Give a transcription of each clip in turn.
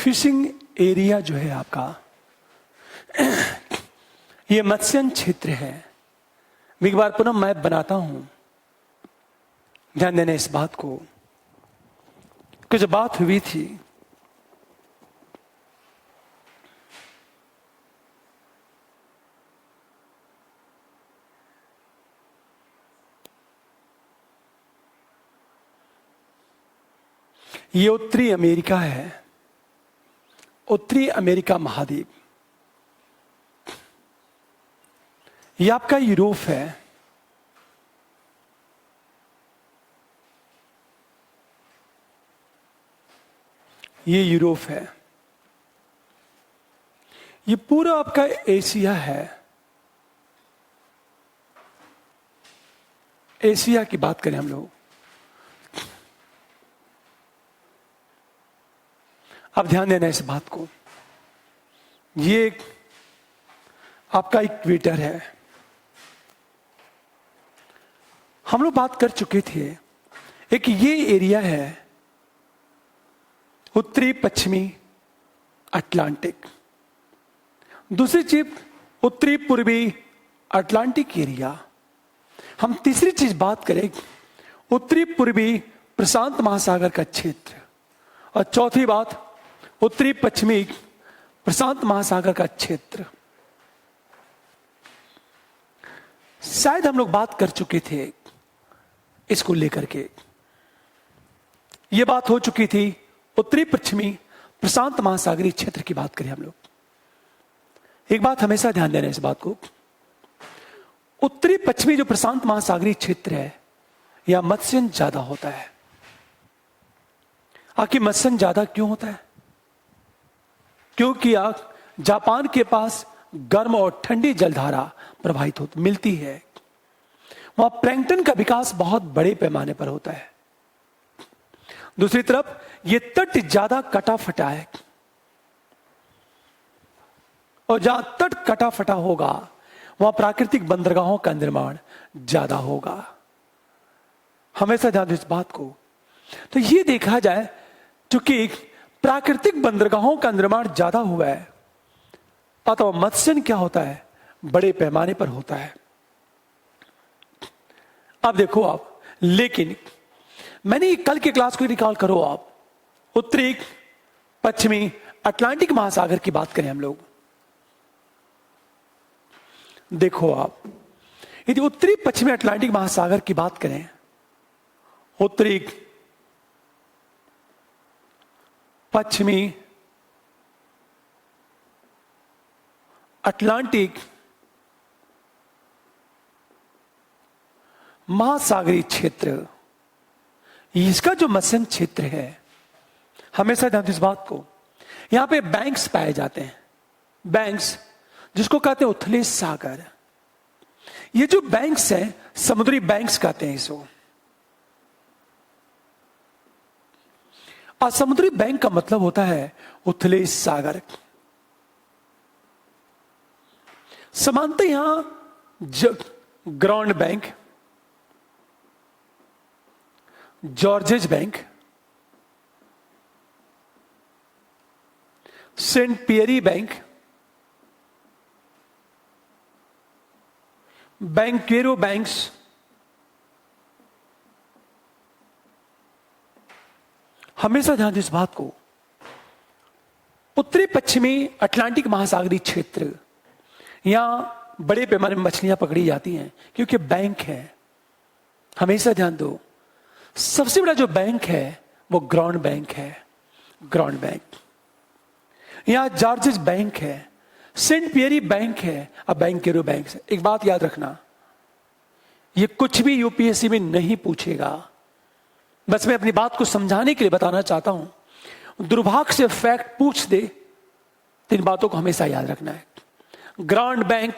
Fishing area जो है आपका, ये मत्स्य क्षेत्र है। एक बार पुनः मैप बनाता हूं, ध्यान देना इस बात को। कुछ बात हुई थी, ये उत्तरी अमेरिका है, उत्तरी अमेरिका महाद्वीप। ये आपका यूरोप है, ये यूरोप है। ये पूरा आपका एशिया है। एशिया की बात करें हम लोग, अब ध्यान देना इस बात को। ये आपका इक्वेटर है। हम लोग बात कर चुके थे, एक ये एरिया है उत्तरी पश्चिमी अटलांटिक। दूसरी चीज उत्तरी पूर्वी अटलांटिक एरिया। हम तीसरी चीज बात करें उत्तरी पूर्वी प्रशांत महासागर का क्षेत्र, और चौथी बात उत्तरी पश्चिमी प्रशांत महासागर का क्षेत्र। शायद हम लोग बात कर चुके थे इसको लेकर के। यह बात हो चुकी थी उत्तरी पश्चिमी प्रशांत महासागरीय क्षेत्र की बात करें हम लोग। एक बात हमेशा ध्यान देना इस बात को, उत्तरी पश्चिमी जो प्रशांत महासागरीय क्षेत्र है, यह मत्स्य ज्यादा होता है। आखिर मत्स्य ज्यादा क्यों होता है? क्योंकि जापान के पास गर्म और ठंडी जलधारा प्रवाहित होती मिलती है। वहां प्लैंकटन का विकास बहुत बड़े पैमाने पर होता है। दूसरी तरफ यह तट ज्यादा कटा फटा है, और जहां तट कटा फटा होगा वहां प्राकृतिक बंदरगाहों का निर्माण ज्यादा होगा। हमेशा ध्यान दो इस बात को। तो यह देखा जाए, क्योंकि प्राकृतिक बंदरगाहों का निर्माण ज्यादा हुआ है, अतः मत्स्य क्या होता है, बड़े पैमाने पर होता है। अब देखो आप, लेकिन मैंने कल के क्लास को रिकॉल करो आप, उत्तरी पश्चिमी अटलांटिक महासागर की बात करें हम लोग। देखो आप, यदि उत्तरी पश्चिमी अटलांटिक महासागर की बात करें, उत्तरी पश्चिमी अटलांटिक महासागरीय क्षेत्र, इसका जो मत्स्य क्षेत्र है, हमेशा ध्यान इस बात को, यहां पे बैंक्स पाए जाते हैं। बैंक्स जिसको कहते हैं उथले सागर। ये जो बैंक्स हैं, समुद्री बैंक्स कहते हैं इसको। और समुद्री बैंक का मतलब होता है उथले सागर। समानता यहां ground bank, जॉर्जेज bank, Saint Pierre bank, बैंकेरो banks, हमेशा ध्यान दें इस बात को। उत्तरी पश्चिमी अटलांटिक महासागरीय क्षेत्र, यहां बड़े पैमाने में मछलियां पकड़ी जाती हैं, क्योंकि बैंक है। हमेशा ध्यान दो, सबसे बड़ा जो बैंक है वो ग्राउंड बैंक है। ग्राउंड बैंक, यहां जॉर्जेस बैंक है, सेंट पियरी बैंक है, और बैंकेरो बैंक है। एक बात याद रखना, ये कुछ भी यूपीएससी में नहीं पूछेगा, बस मैं अपनी बात को समझाने के लिए बताना चाहता हूं। दुर्भाग्य से फैक्ट पूछ दे तो इन बातों को हमेशा याद रखना है। ग्राउंड बैंक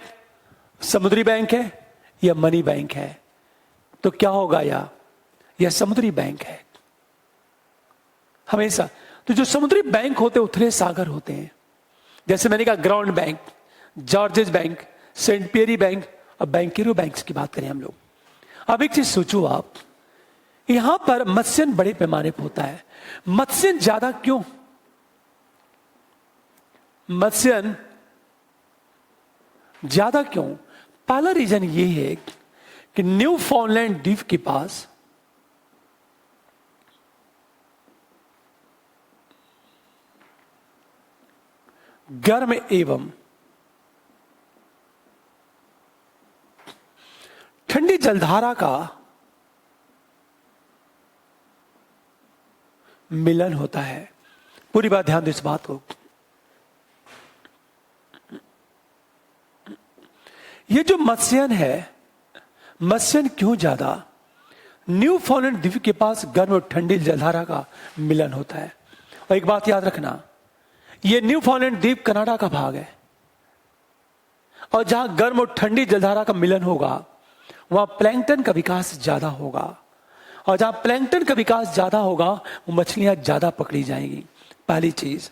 समुद्री बैंक है या मनी बैंक है? तो क्या होगा, यह समुद्री बैंक है हमेशा। तो जो समुद्री बैंक होते हैं उथले सागर होते हैं। जैसे मैंने कहा ground bank, Georges bank, Saint Pierre bank और बैंकेरो बैंक की बात करें हम लोग। अब एक चीज सोचो आप, यहां पर मत्स्य बड़े पैमाने पर होता है। मत्स्य ज्यादा क्यों? मत्स्यन ज्यादा क्यों? पहला रीजन ये है कि न्यू फाउंडलैंड द्वीप के पास गर्म एवं ठंडी जलधारा का मिलन होता है। पूरी बात ध्यान दो इस बात को। ये जो मत्स्यन है, मत्स्यन क्यों ज्यादा? न्यू फाउंडलैंड द्वीप के पास गर्म और ठंडी जलधारा का मिलन होता है। और एक बात याद रखना, ये न्यू फाउंडलैंड द्वीप कनाडा का भाग है, और जहां गर्म और ठंडी जलधारा का मिलन होगा वहां प्लैंकटन का विकास ज्यादा होगा, और जहां प्लैंकटन का विकास ज्यादा होगा वो मछलियां ज्यादा पकड़ी जाएंगी। पहली चीज।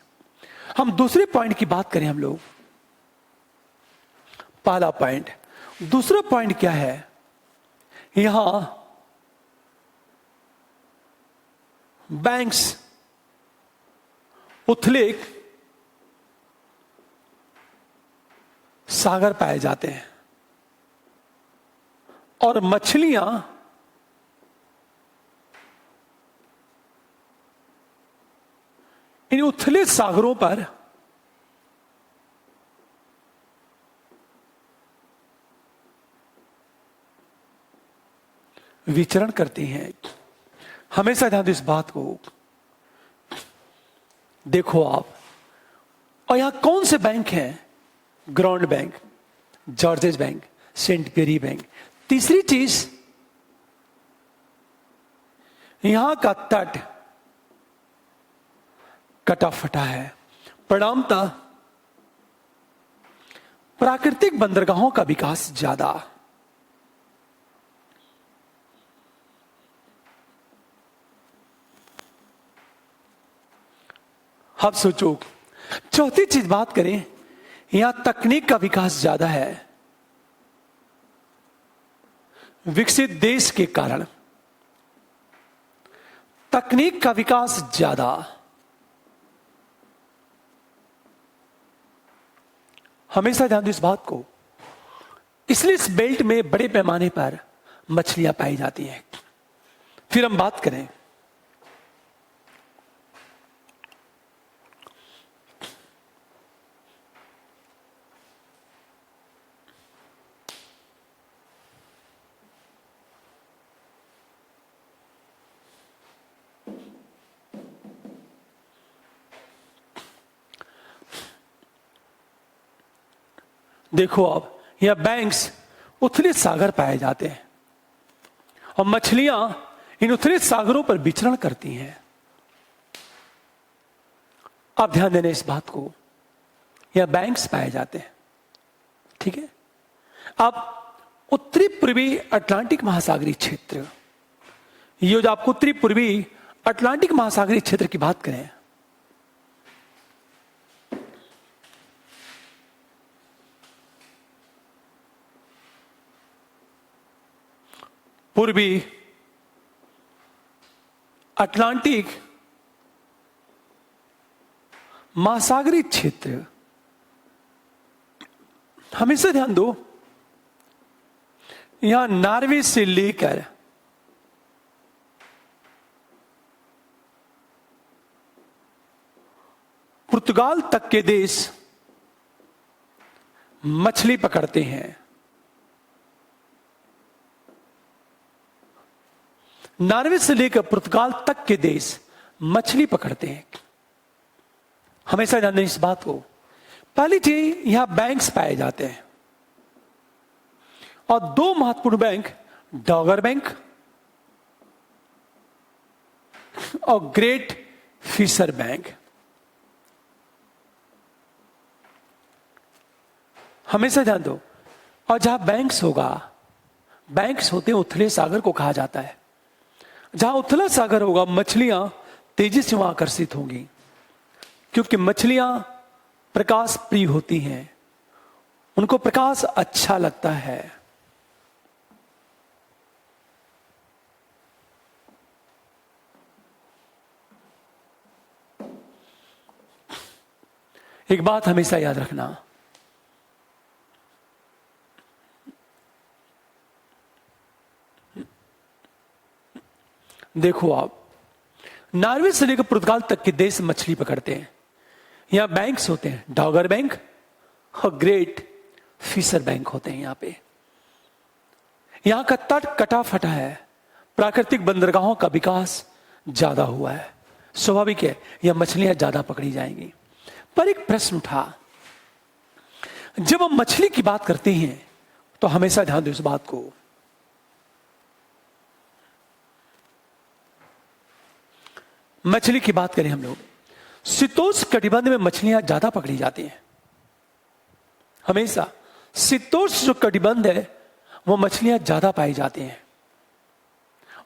हम दूसरे पॉइंट की बात करें हम लोग। पहला पॉइंट। दूसरा पॉइंट क्या है? यहां बैंक्स उथले सागर पाए जाते हैं, और मछलियां इन उथले सागरों पर विचरण करती हैं। हमेशा ध्यान दो इस बात को। देखो आप, और यहां कौन से बैंक हैं? Ground bank, Georges bank, Saint Pierre bank. तीसरी चीज, यहां का तट कटा फटा है। परिणामतः प्राकृतिक बंदरगाहों का विकास ज्यादा। अब सोचो, चौथी चीज बात करें, यहां तकनीक का विकास ज्यादा है। विकसित देश के कारण तकनीक का विकास ज्यादा। हमेशा ध्यान दो इस बात को। इसलिए इस बेल्ट में बड़े पैमाने पर मछलियां पाई जाती हैं। फिर हम बात करें देखो अब, यह बैंक्स उथले सागर पाए जाते हैं, और मछलियां इन उथले सागरों पर विचरण करती हैं। आप ध्यान देना इस बात को, यह बैंक्स पाए जाते हैं। ठीक है। अब उत्तरी पूर्वी अटलांटिक महासागरीय क्षेत्र, ये जो आपको उत्तरी पूर्वी अटलांटिक महासागरीय क्षेत्र की बात करें, पूर्वी अटलांटिक महासागरीय क्षेत्र, हमेशा ध्यान दो, यहां नॉर्वे से लेकर पुर्तगाल तक के देश मछली पकड़ते हैं। नॉर्वे से लेकर पुर्तगाल तक के देश मछली पकड़ते हैं। हमेशा ध्यान दें इस बात को। पहली चीज, यहां बैंक्स पाए जाते हैं, और दो महत्वपूर्ण बैंक, डॉगर बैंक और ग्रेट फिशर बैंक। हमेशा ध्यान दो। और जहां बैंक्स होगा, बैंक्स होते हैं उथले सागर को कहा जाता है। जहां उथला सागर होगा, मछलियां तेजी से वहां आकर्षित होंगी, क्योंकि मछलियां प्रकाश प्रिय होती हैं, उनको प्रकाश अच्छा लगता है। एक बात हमेशा याद रखना, देखो आप नॉर्वे से लेकर पुर्तगाल तक के देश मछली पकड़ते हैं। यहां बैंक्स होते हैं, डॉगर बैंक और ग्रेट फिशर बैंक होते हैं। यहां पे यहां का तट कटा फटा है, प्राकृतिक बंदरगाहों का विकास ज्यादा हुआ है, स्वाभाविक है यह मछलियां ज्यादा पकड़ी जाएंगी। पर एक प्रश्न उठा, जब हम मछली की बात करते हैं तो हमेशा ध्यान दो इस बात को, मछली की बात करें हम लोग, शीतोष्ण कटिबंध में मछलियां ज्यादा पकड़ी जाती हैं। हमेशा शीतोष्ण जो कटिबंध है वो मछलियां ज्यादा पाई जाती हैं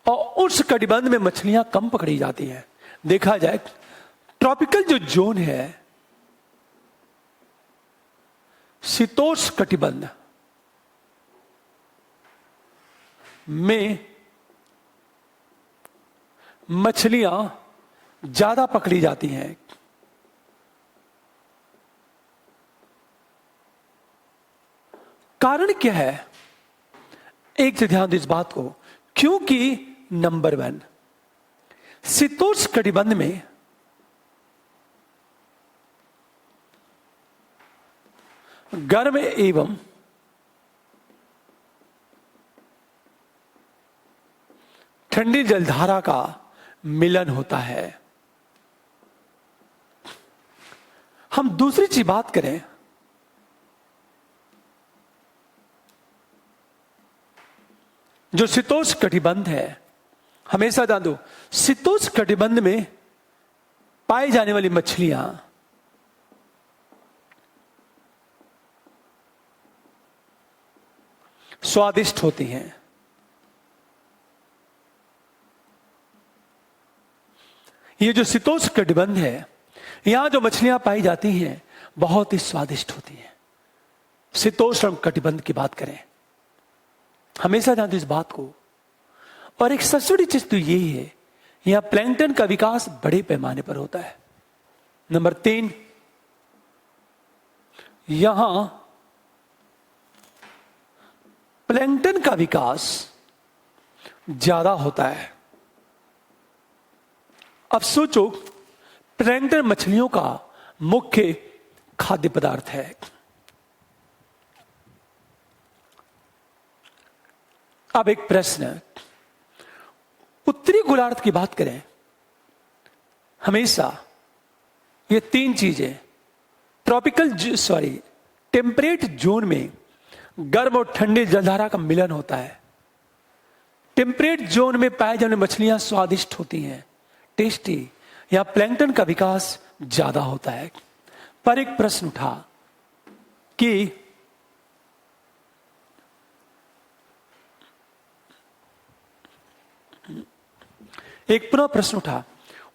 और उस कटिबंध में मछलियां कम पकड़ी जाती हैं। देखा जाए ट्रॉपिकल जो जोन है, शीतोष्ण कटिबंध में मछलियां ज्यादा पकड़ी जाती हैं। कारण क्या है? एक से ध्यान दो इस बात को, क्योंकि नंबर 1, शीतोष्ण कटिबंध में गर्म एवं ठंडी जलधारा का मिलन होता है। हम दूसरी चीज बात करें, जो शीतोष्ण कटिबंध है, हमेशा ध्यान दो, शीतोष्ण कटिबंध में पाई जाने वाली मछलियां स्वादिष्ट होती हैं। ये जो शीतोष्ण कटिबंध है, यहां जो मछलियां पाई जाती हैं बहुत ही स्वादिष्ट होती हैं। शीतोष्ण कटिबंध की बात करें, हमेशा ध्यान दो इस बात को। और एक सबसे बड़ी चीज तो यही है, यहां प्लैंकटन का विकास बड़े पैमाने पर होता है। नंबर 3, यहां प्लैंकटन का विकास ज्यादा होता है। अब सोचो, प्लैंकटन मछलियों का मुख्य खाद्य पदार्थ है। अब एक प्रश्न, उत्तरी गोलार्ध की बात करें, हमेशा ये 3 चीजें टेम्परेट जोन में गर्म और ठंडे जलधारा का मिलन होता है। टेम्परेट जोन में पाए जाने मछलियां स्वादिष्ट होती हैं, टेस्टी, यहां प्लैंकटन का विकास ज्यादा होता है। पर एक प्रश्न उठा कि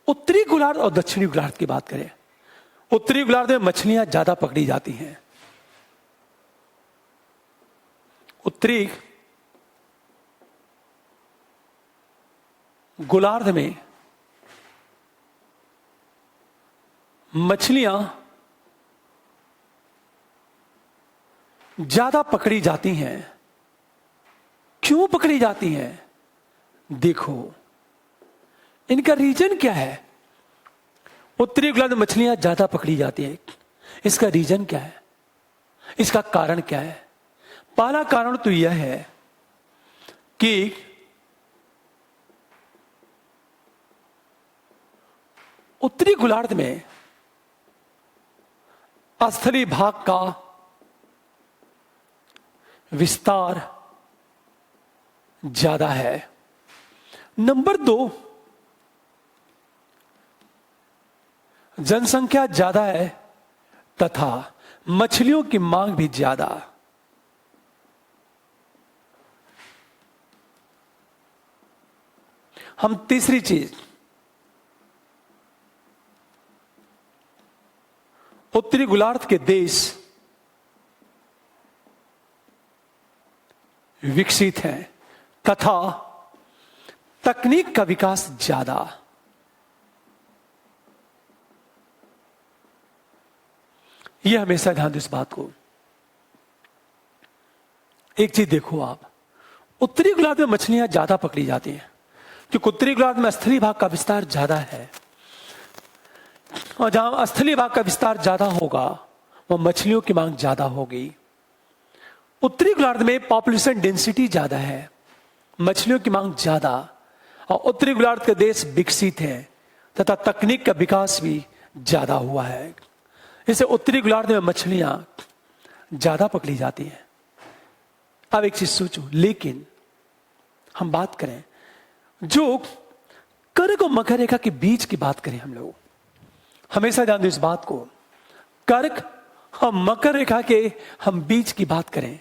उत्तरी गोलार्ध और दक्षिणी गोलार्ध की बात करें, उत्तरी गोलार्ध में मछलियां ज्यादा पकड़ी जाती हैं। उत्तरी गोलार्ध में मछलियां ज्यादा पकड़ी जाती हैं। क्यों पकड़ी जाती हैं? देखो, इनका रीजन क्या है? उत्तरी गोलार्ध में मछलियां ज्यादा पकड़ी जाती हैं, इसका रीजन क्या है? इसका कारण क्या है? पहला कारण तो यह है कि उत्तरी गोलार्ध में स्थलीय भाग का विस्तार ज्यादा है। नंबर 2, जनसंख्या ज्यादा है तथा मछलियों की मांग भी ज्यादा। हम तीसरी चीज, उत्तरी गोलार्ध के देश विकसित हैं तथा तकनीक का विकास ज्यादा। ये हमेशा ध्यान दो इस बात को। एक चीज देखो आप, उत्तरी गोलार्ध में मछलियां ज्यादा पकड़ी जाती हैं क्योंकि उत्तरी गोलार्ध में स्थलीय भाग का विस्तार ज्यादा है, और जहां स्थलीय भाग का विस्तार ज्यादा होगा वह मछलियों की मांग ज्यादा होगी। उत्तरी गोलार्ध में पॉपुलेशन डेंसिटी ज्यादा है, मछलियों की मांग ज्यादा, और उत्तरी गोलार्ध के देश विकसित हैं तथा तकनीक का विकास भी ज्यादा हुआ है, इससे उत्तरी गोलार्ध में मछलियां ज्यादा पकड़ी जाती हैं। अब एक चीज सोचो, लेकिन हम बात करें जो कर्क और मकर रेखा के बीच की बात करें, हम लोग हमेशा ध्यान दो इस बात को, कर्क और मकर रेखा के हम बीच की बात करें,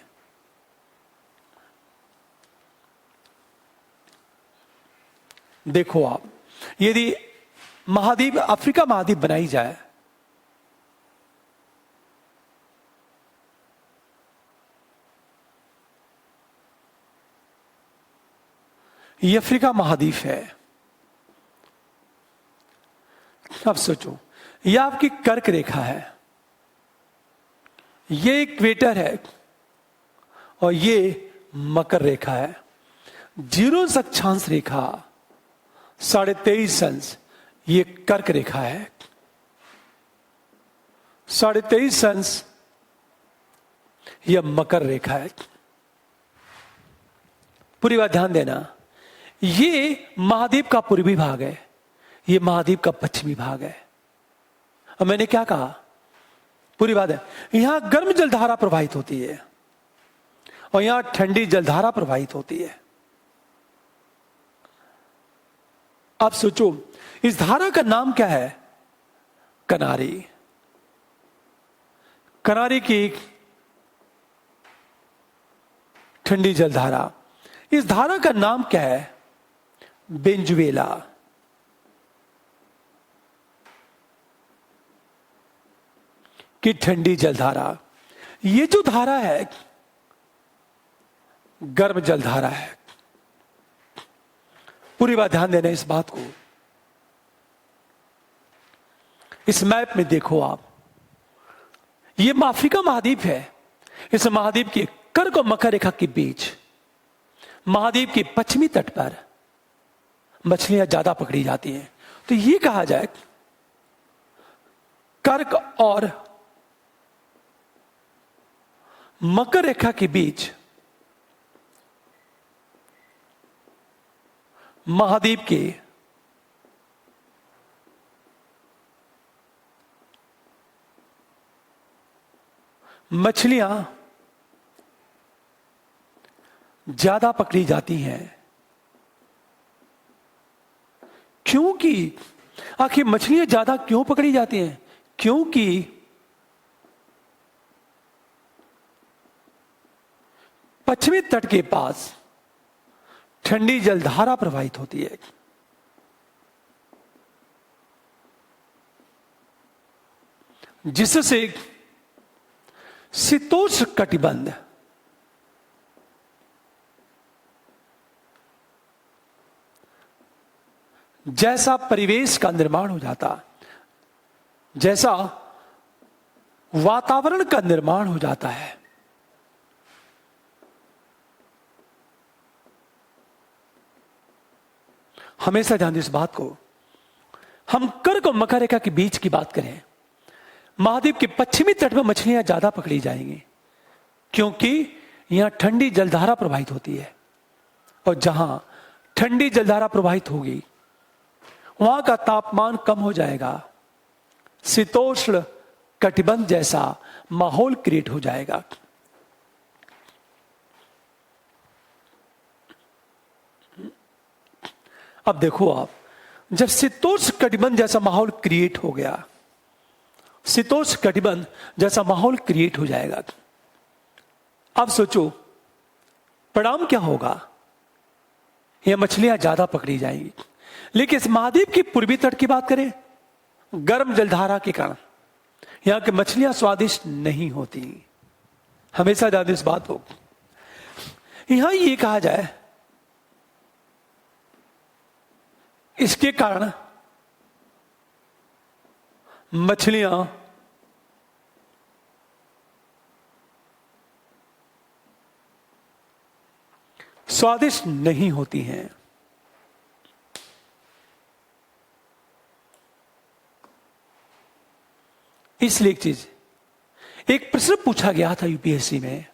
देखो आप, यदि महाद्वीप अफ्रीका महाद्वीप बनाई जाए, ये अफ्रीका महाद्वीप है। अब सोचो, यह आपकी कर्क रेखा है, ये इक्वेटर है, और ये मकर रेखा है। जीरो अक्षांश रेखा 23.5 अंश ये कर्क रेखा है, 23.5 अंश यह मकर रेखा है। पूरी बात ध्यान देना, ये महाद्वीप का पूर्वी भाग है, ये महाद्वीप का पश्चिमी भाग है। और मैंने क्या कहा, पूरी बात है, यहां गर्म जलधारा प्रवाहित होती है और यहां ठंडी जलधारा प्रवाहित होती है। आप सोचो, इस धारा का नाम क्या है? कनारी। कनारी की ठंडी जलधारा। इस धारा का नाम क्या है? वेनेजुएला। की ठंडी जलधारा। ये जो धारा है गर्म जलधारा है। पूरी बात ध्यान देना इस बात को। इस मैप में देखो आप, ये अफ्रीका महाद्वीप है। इस महाद्वीप के कर्क और मकर रेखा के बीच महाद्वीप के पश्चिमी तट पर मछलियां ज्यादा पकड़ी जाती हैं। तो ये कहा जाए कर्क और मकर रेखा के बीच महाद्वीप के मछलियां ज्यादा पकड़ी जाती हैं। क्योंकि आखिर मछलियां ज्यादा क्यों पकड़ी जाती हैं? क्योंकि पश्चिमी तट के पास ठंडी जलधारा प्रवाहित होती है। जिससे शीतोष्ण कटिबंध जैसा परिवेश का निर्माण हो जाता, जैसा वातावरण का निर्माण हो जाता है। हमेशा ध्यान दें इस बात को। हम कर्क और मकर रेखा के बीच की बात करें, महाद्वीप के पश्चिमी तट में मछलियां ज्यादा पकड़ी जाएंगी क्योंकि यहां ठंडी जलधारा प्रवाहित होती है। और जहां ठंडी जलधारा प्रवाहित होगी वहां का तापमान कम हो जाएगा, शीतोष्ण कटिबंध जैसा माहौल क्रिएट हो जाएगा। अब देखो आप, जब शीतोष्ण कटिबंध जैसा माहौल क्रिएट हो गया, शीतोष्ण कटिबंध जैसा माहौल क्रिएट हो जाएगा, अब सोचो परिणाम क्या होगा? यह मछलियां ज्यादा पकड़ी जाएंगी। लेकिन इस महाद्वीप की पूर्वी तट की बात करें, गर्म जलधारा के कारण यहां की मछलियां स्वादिष्ट नहीं होती। हमेशा ध्यान इस बात को। यहां ये कहा जाए इसके कारण मछलियां स्वादिष्ट नहीं होती हैं। इसलिए एक प्रश्न पूछा गया था यूपीएससी में,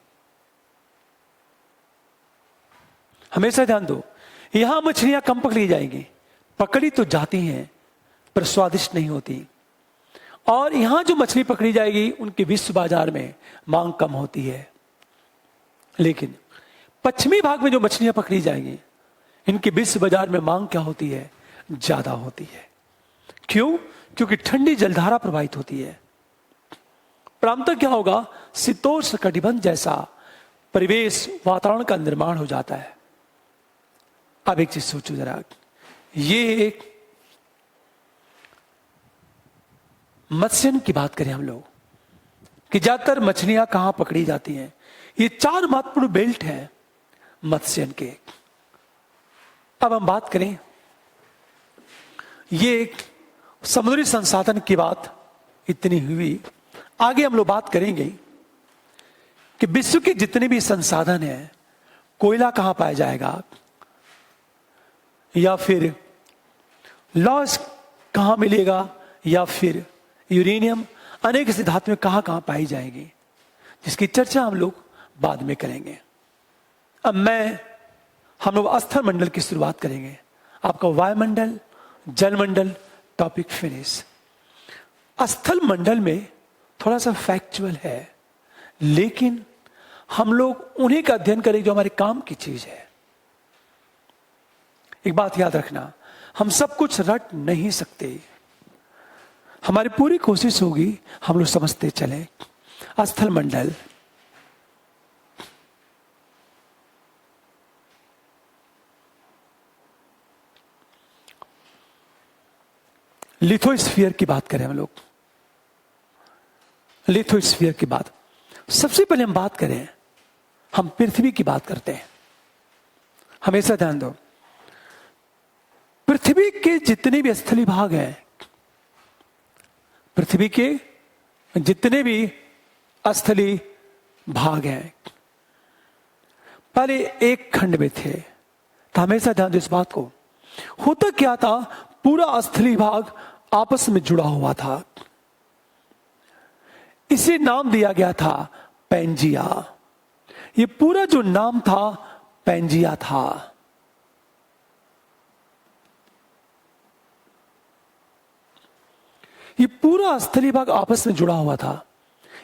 हमेशा ध्यान दो, यहां मछलियां कम पकड़ी जाएंगी, पकड़ी तो जाती हैं पर स्वादिष्ट नहीं होती। और यहां जो मछली पकड़ी जाएगी उनके विश्व बाजार में मांग कम होती है। लेकिन पश्चिमी भाग में जो मछलियां पकड़ी जाएंगी इनके विश्व बाजार में मांग क्या होती है? ज्यादा होती है। क्यों? क्योंकि ठंडी जलधारा प्रवाहित होती है। प्रांतः क्या होगा? शीतोष्ण कटिबंध जैसा परिवेश, वातावरण का निर्माण हो जाता है। अब एक चीज सोचो जरा, ये एक मत्स्यन की बात करें हम लोग कि ज्यादातर मछलियां कहां पकड़ी जाती हैं? ये 4 महत्वपूर्ण बेल्ट हैं मत्स्यन के। अब हम बात करें, ये एक समुद्री संसाधन की बात इतनी हुई। आगे हम लोग बात करेंगे कि विश्व के जितने भी संसाधन हैं, कोयला कहां पाया जाएगा, या फिर लॉस कहां मिलेगा, या फिर यूरेनियम, अनेक ऐसी धातुएं कहां कहां पाई जाएंगी, जिसकी चर्चा हम लोग बाद में करेंगे। अब हम लोग स्थल मंडल की शुरुआत करेंगे। आपका वायुमंडल, जलमंडल टॉपिक फिनिश। स्थल मंडल में थोड़ा सा फैक्चुअल है, लेकिन हम लोग उन्हीं का अध्ययन करेंगे जो हमारे काम की चीज है। एक बात याद रखना, हम सब कुछ रट नहीं सकते। हमारी पूरी कोशिश होगी हम लोग समझते चले। स्थल मंडल, लिथोस्फीयर की बात करें हम लोग, लिथोस्फीयर की बात। सबसे पहले हम बात करें, हम पृथ्वी की बात करते हैं। हमेशा ध्यान दो, पृथ्वी के जितने भी स्थलीय भाग हैं, पृथ्वी के जितने भी स्थलीय भाग हैं, पहले एक खंड में थे। तो हमेशा ध्यान दो इस बात को। होता क्या था, पूरा स्थलीय भाग आपस में जुड़ा हुआ था। इसे नाम दिया गया था पैंजिया। ये पूरा जो नाम था पैंजिया था। ये पूरा स्थलीय भाग आपस में जुड़ा हुआ था,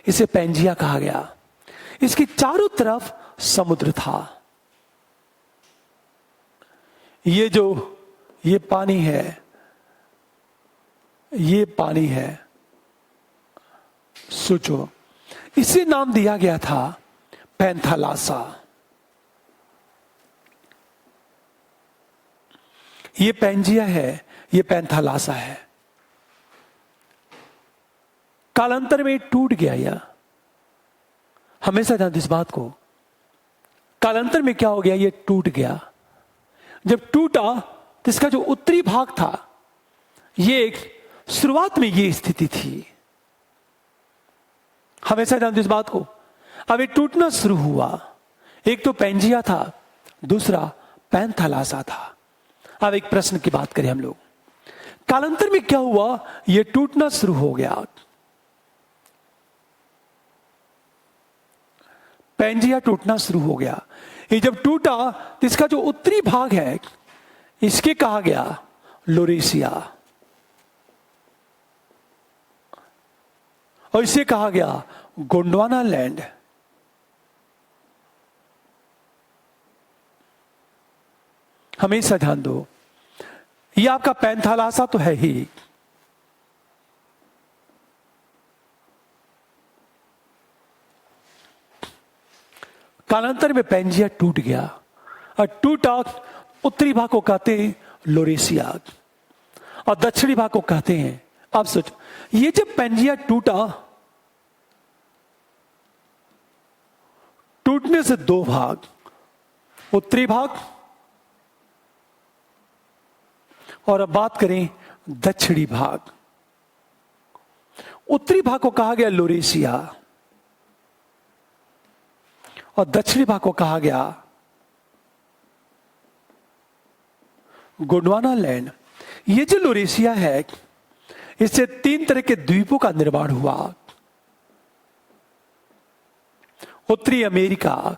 इसे पैंजिया कहा गया। इसके चारों तरफ समुद्र था। ये पानी है, ये पानी है। सोचो, इसे नाम दिया गया था पैंथालासा। ये पैंजिया है, ये पैंथालासा है। कालांतर में टूट गया यह। हमेशा ध्यान इस बात को, कालांतर में क्या हो गया, ये टूट गया। जब टूटा तो इसका जो उत्तरी भाग था, ये शुरुआत में ये स्थिति थी। हमेशा ध्यान इस बात को। अब ये टूटना शुरू हुआ। एक तो पैंजिया था, दूसरा पैंथालासा था। अब एक प्रश्न की बात करें हम लोग, कालांतर में क्या हुआ, ये टूटना शुरू हो गया। पैंजिया टूटना शुरू हो गया। ये जब टूटा तो इसका जो उत्तरी भाग है, इसके कहा गया लोरेशिया, और इसे कहा गया गोंडवाना लैंड। हमेशा ध्यान दो, ये आपका पैंथालासा तो है ही, कालांतर में पैंजिया टूट गया। और टूटा उत्तरी भाग को कहते हैं लोरेशिया और दक्षिणी भाग को कहते हैं। अब सोचो, ये जब पैंजिया टूटा, टूटने से 2 भाग, उत्तरी भाग और अब बात करें दक्षिणी भाग। उत्तरी भाग को कहा गया लोरेशिया और दक्षिणी भाग को कहा गया गोंडवाना लैंड, ये जो लोरेशिया है, इससे 3 तरह के द्वीपों का निर्माण हुआ। उत्तरी अमेरिका,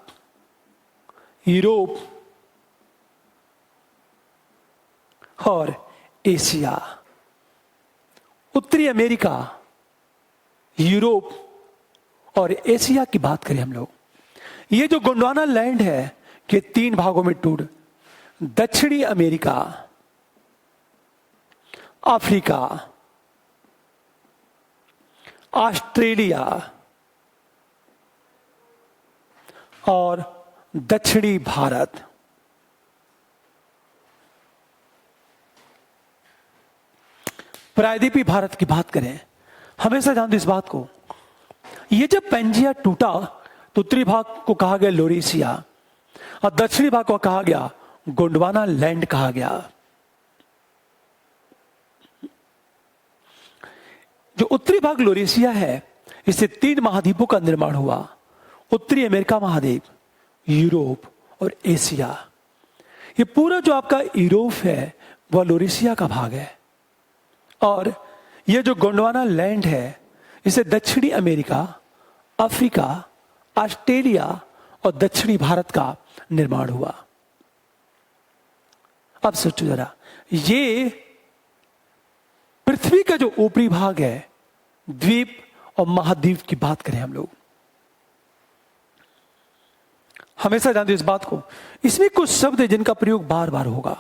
यूरोप और एशिया। उत्तरी अमेरिका, यूरोप और एशिया की बात करें हम लोग, ये जो गोंडवाना लैंड है कि 3 भागों में टूट, दक्षिणी अमेरिका, अफ्रीका, ऑस्ट्रेलिया और दक्षिणी भारत। प्रायद्वीपीय भारत की बात करें, हमेशा ध्यान दो इस बात को, ये जब पेंजिया टूटा तो उत्तरी भाग को कहा गया लोरेशिया और दक्षिणी भाग को कहा गया गोंडवाना लैंड कहा गया। जो उत्तरी भाग लोरेशिया है, इससे 3 महाद्वीपों का निर्माण हुआ। उत्तरी अमेरिका महाद्वीप, यूरोप और एशिया। ये पूरा जो आपका यूरोप है वह लोरेशिया का भाग है, और ये जो गोंडवाना लैंड है इसे दक्षिणी अमेरिका, अफ्रीका, ऑस्ट्रेलिया और दक्षिणी भारत का निर्माण हुआ। अब सोचो जरा, ये पृथ्वी का जो ऊपरी भाग है, द्वीप और महाद्वीप की बात करें हम लोग, हमेशा ध्यान दो इस बात को, इसमें कुछ शब्द है जिनका प्रयोग बार बार होगा।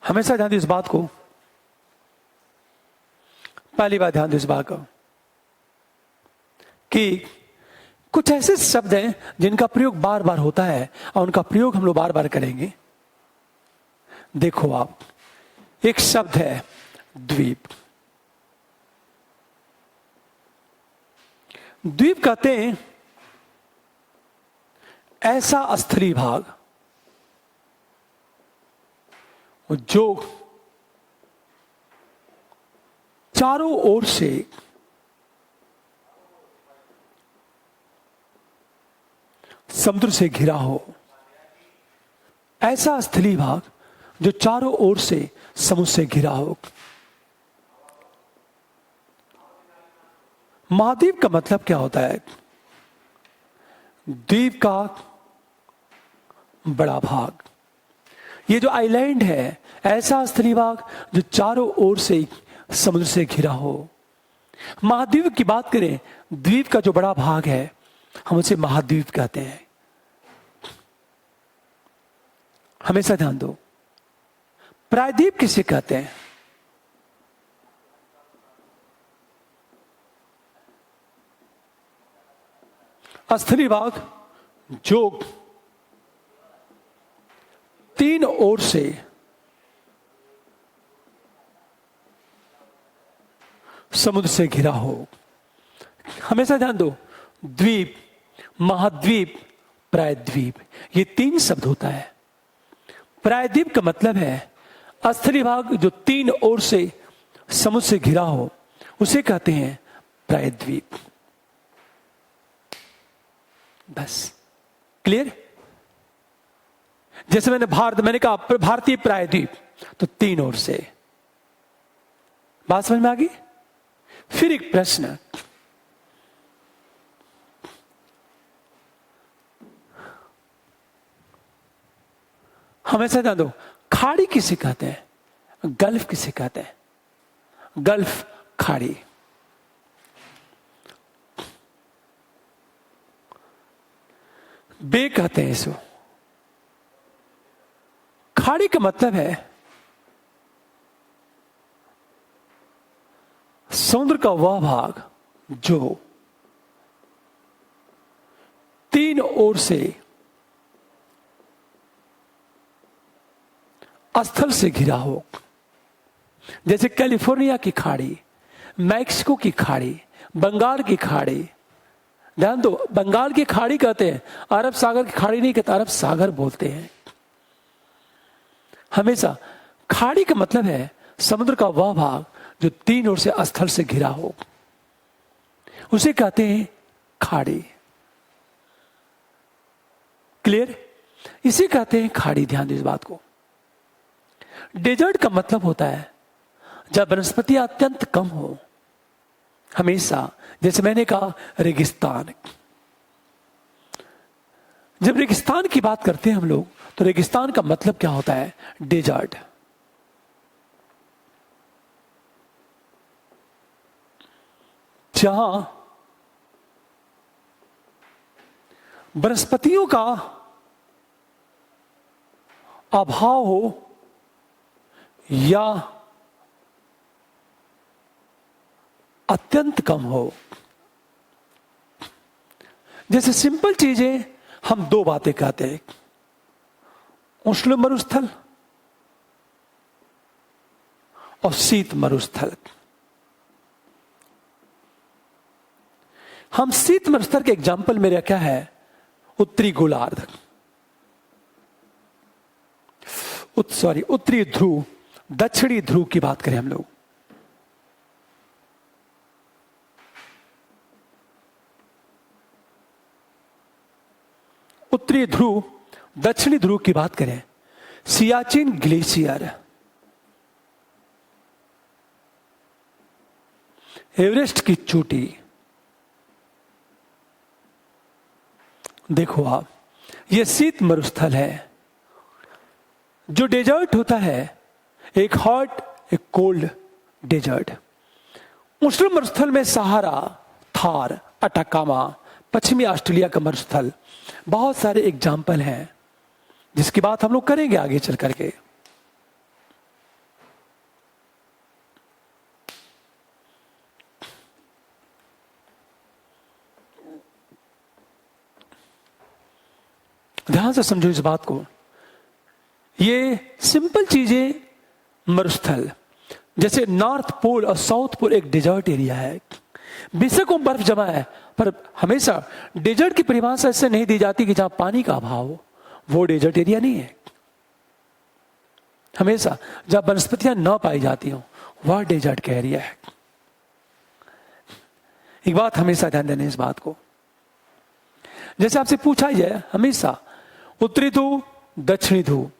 हमेशा ध्यान दो इस बात को। पहली बात ध्यान दो इस बात को कि कुछ ऐसे शब्द हैं जिनका प्रयोग बार बार होता है और उनका प्रयोग हम लोग बार बार करेंगे। देखो आप, एक शब्द है द्वीप। द्वीप कहते हैं ऐसा स्थलीय भाग जो चारों ओर से समुद्र से घिरा हो। ऐसा स्थलीय भाग जो चारों ओर से समुद्र से घिरा हो। महाद्वीप का मतलब क्या होता है? द्वीप का बड़ा भाग। ये जो आइलैंड है, ऐसा स्थलीय भाग जो चारों ओर से समुद्र से घिरा हो। महाद्वीप की बात करें, द्वीप का जो बड़ा भाग है हम उसे महाद्वीप कहते हैं। हमेशा ध्यान दो, प्रायद्वीप किसे कहते हैं? स्थलीय भाग जो 3 ओर से समुद्र से घिरा हो। हमेशा ध्यान दो, द्वीप, महाद्वीप, प्रायद्वीप, ये 3 शब्द होता है। प्रायद्वीप का मतलब है स्थलीय भाग जो 3 ओर से समुद्र से घिरा हो, उसे कहते हैं प्रायद्वीप। बस क्लियर? जैसे मैंने कहा भारतीय प्रायद्वीप, तो 3 ओर से। बात समझ में आ गई? फिर एक प्रश्न, हमेशा ध्यान दो, खाड़ी किसे कहते हैं? गल्फ किसे कहते हैं? गल्फ, खाड़ी। बे कहते हैं इसको। खाड़ी का मतलब है समुद्र का वह भाग जो 3 ओर से स्थल से घिरा हो। जैसे कैलिफोर्निया की खाड़ी, मैक्सिको की खाड़ी, बंगाल की खाड़ी। ध्यान दो, बंगाल की खाड़ी कहते हैं, अरब सागर की खाड़ी नहीं कहते, अरब सागर बोलते हैं। हमेशा खाड़ी का मतलब है समुद्र का वह भाग जो 3 ओर से स्थल से घिरा हो, उसे कहते हैं खाड़ी। क्लियर? इसे कहते हैं खाड़ी। ध्यान दीजिए इस बात को। डेजर्ट का मतलब होता है जब वनस्पतियां अत्यंत कम हो, हमेशा। जैसे मैंने कहा रेगिस्तान। जब रेगिस्तान की बात करते हैं हम लोग, तो रेगिस्तान का मतलब क्या होता है? डेजर्ट। जहां वनस्पतियों का अभाव हो या अत्यंत कम हो। जैसे सिंपल चीजें हम दो बातें कहते हैं, उष्ण मरुस्थल और शीत मरुस्थल। हम शीत मरुस्थल के एग्जाम्पल मेरा क्या है? उत्तरी गोलार्ध, उत्तरी ध्रुव, दक्षिणी ध्रुव की बात करें हम लोग। उत्तरी ध्रुव, दक्षिणी ध्रुव की बात करें, सियाचिन ग्लेशियर, एवरेस्ट की चोटी। देखो आप, यह शीत मरुस्थल है। जो डेजर्ट होता है, एक हॉट एक कोल्ड डेजर्ट। उष्ण मरुस्थल में सहारा, थार, अटाकामा, पश्चिमी ऑस्ट्रेलिया का मरुस्थल, बहुत सारे एग्जाम्पल हैं जिसकी बात हम लोग करेंगे आगे चल करके। ध्यान से समझो इस बात को। ये सिंपल चीजें, मरुस्थल, जैसे नॉर्थ पोल और साउथ पोल एक डेजर्ट एरिया है। बेशक वो बर्फ जमा है, पर हमेशा डेजर्ट की परिभाषा ऐसे नहीं दी जाती कि जहां पानी का अभाव हो, वो डेजर्ट एरिया नहीं है। हमेशा जहां वनस्पतियां न पाई जाती हो, वह डेजर्ट का एरिया है। एक बात हमेशा ध्यान देना इस बात को। जैसे आपसे पूछा जाए हमेशा उत्तरी ध्रुव, दक्षिणी ध्रुव,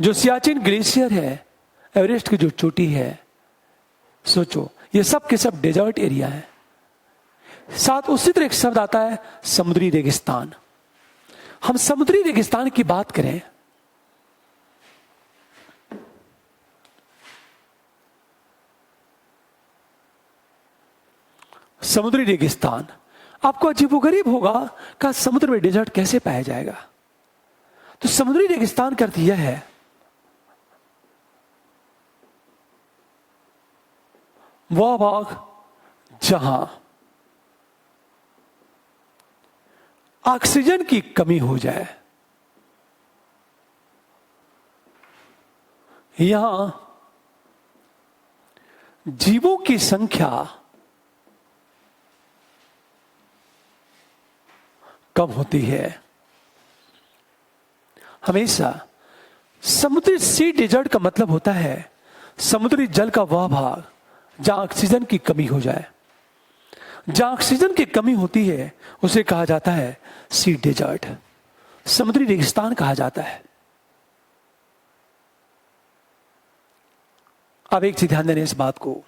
जो सियाचिन ग्लेशियर है, एवरेस्ट की जो चोटी है, सोचो ये सब के सब डेजर्ट एरिया है। साथ उसी तरह एक शब्द आता है समुद्री रेगिस्तान। हम समुद्री रेगिस्तान की बात करें, समुद्री रेगिस्तान, आपको अजीबोगरीब होगा कि समुद्र में डेजर्ट कैसे पाया जाएगा। तो समुद्री रेगिस्तान का अर्थ यह है वह भाग जहां ऑक्सीजन की कमी हो जाए, यहां जीवों की संख्या कम होती है। हमेशा समुद्री सी डेजर्ट का मतलब होता है समुद्री जल का वह भाग जहां ऑक्सीजन की कमी हो जाए। जहां ऑक्सीजन की कमी होती है उसे कहा जाता है सी डेजर्ट, समुद्री रेगिस्तान कहा जाता है। अब एक चीज ध्यान देना इस बात को,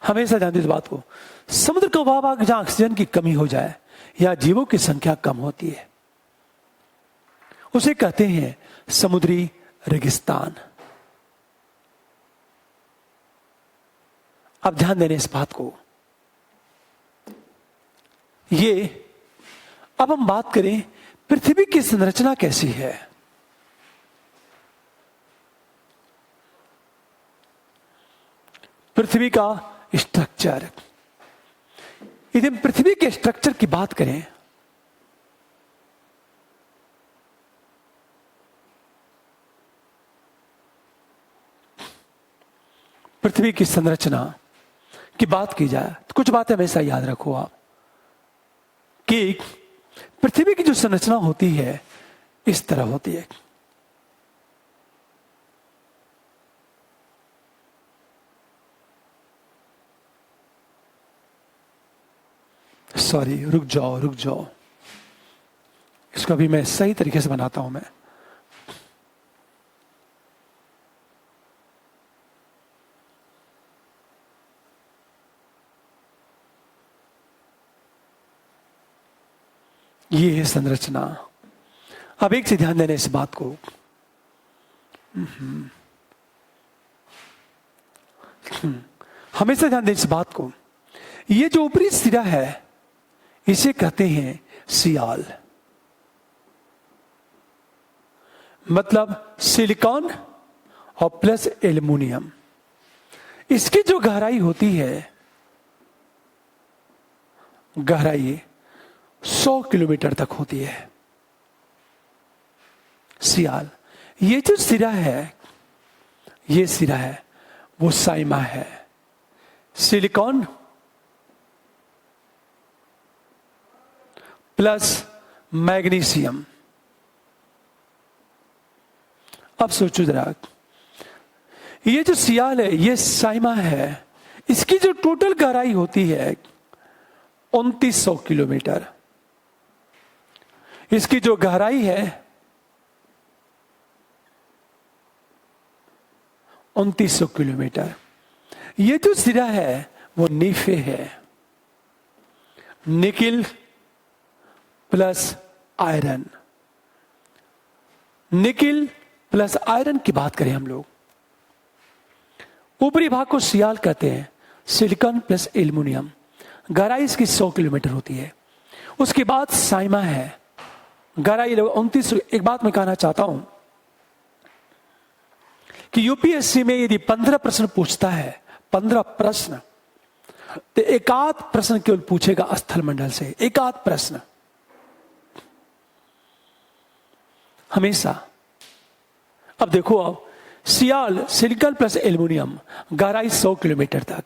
हमेशा ध्यान दें इस बात को। समुद्र का वह भाग जहां ऑक्सीजन की कमी हो जाए या जीवों की संख्या कम होती है, उसे कहते हैं समुद्री रेगिस्तान। अब ध्यान देने इस बात को। ये अब हम बात करें पृथ्वी की संरचना कैसी है। पृथ्वी का स्ट्रक्चर, यदि हम पृथ्वी के स्ट्रक्चर की बात करें, पृथ्वी की संरचना की बात की जाए तो कुछ बातें हमेशा याद रखो आप कि पृथ्वी की जो संरचना होती है इस तरह होती है। सॉरी, रुक जाओ रुक जाओ, इसको अभी मैं सही तरीके से बनाता हूं मैं। ये है संरचना। अब एक से ध्यान देना इस बात को, हमेशा ध्यान दें इस बात को, ये जो ऊपरी सिरा है इसे कहते हैं सियाल, मतलब सिलिकॉन और प्लस एल्युमिनियम। इसकी जो गहराई होती है, गहराई 100 किलोमीटर तक होती है। सियाल, ये जो सिरा है, ये सिरा है वो साइमा है, सिलिकॉन प्लस मैग्नीशियम। अब सोचो जरा, ये जो सियाल है ये साइमा है, इसकी जो टोटल गहराई होती है 2900 किलोमीटर। इसकी जो गहराई है 2900 किलोमीटर। ये जो सिरा है वो नीफे है, nickel plus iron. Nickel plus iron की बात करें हम लोग, ऊपरी भाग को सियाल कहते हैं, सिलिकॉन प्लस एल्युमिनियम। गहराई इसकी 100 किलोमीटर होती है। उसके बाद साइमा है, गहराई 2900। एक बात मैं कहना चाहता हूं कि यूपीएससी में यदि 15 प्रश्न पूछता है, 15 प्रश्न, तो एक आध प्रश्न केवल पूछेगा स्थल मंडल से, एक आध प्रश्न हमेशा। अब देखो, अब सियाल सिलिकॉन प्लस एल्युमिनियम, गहराई 100 किलोमीटर तक।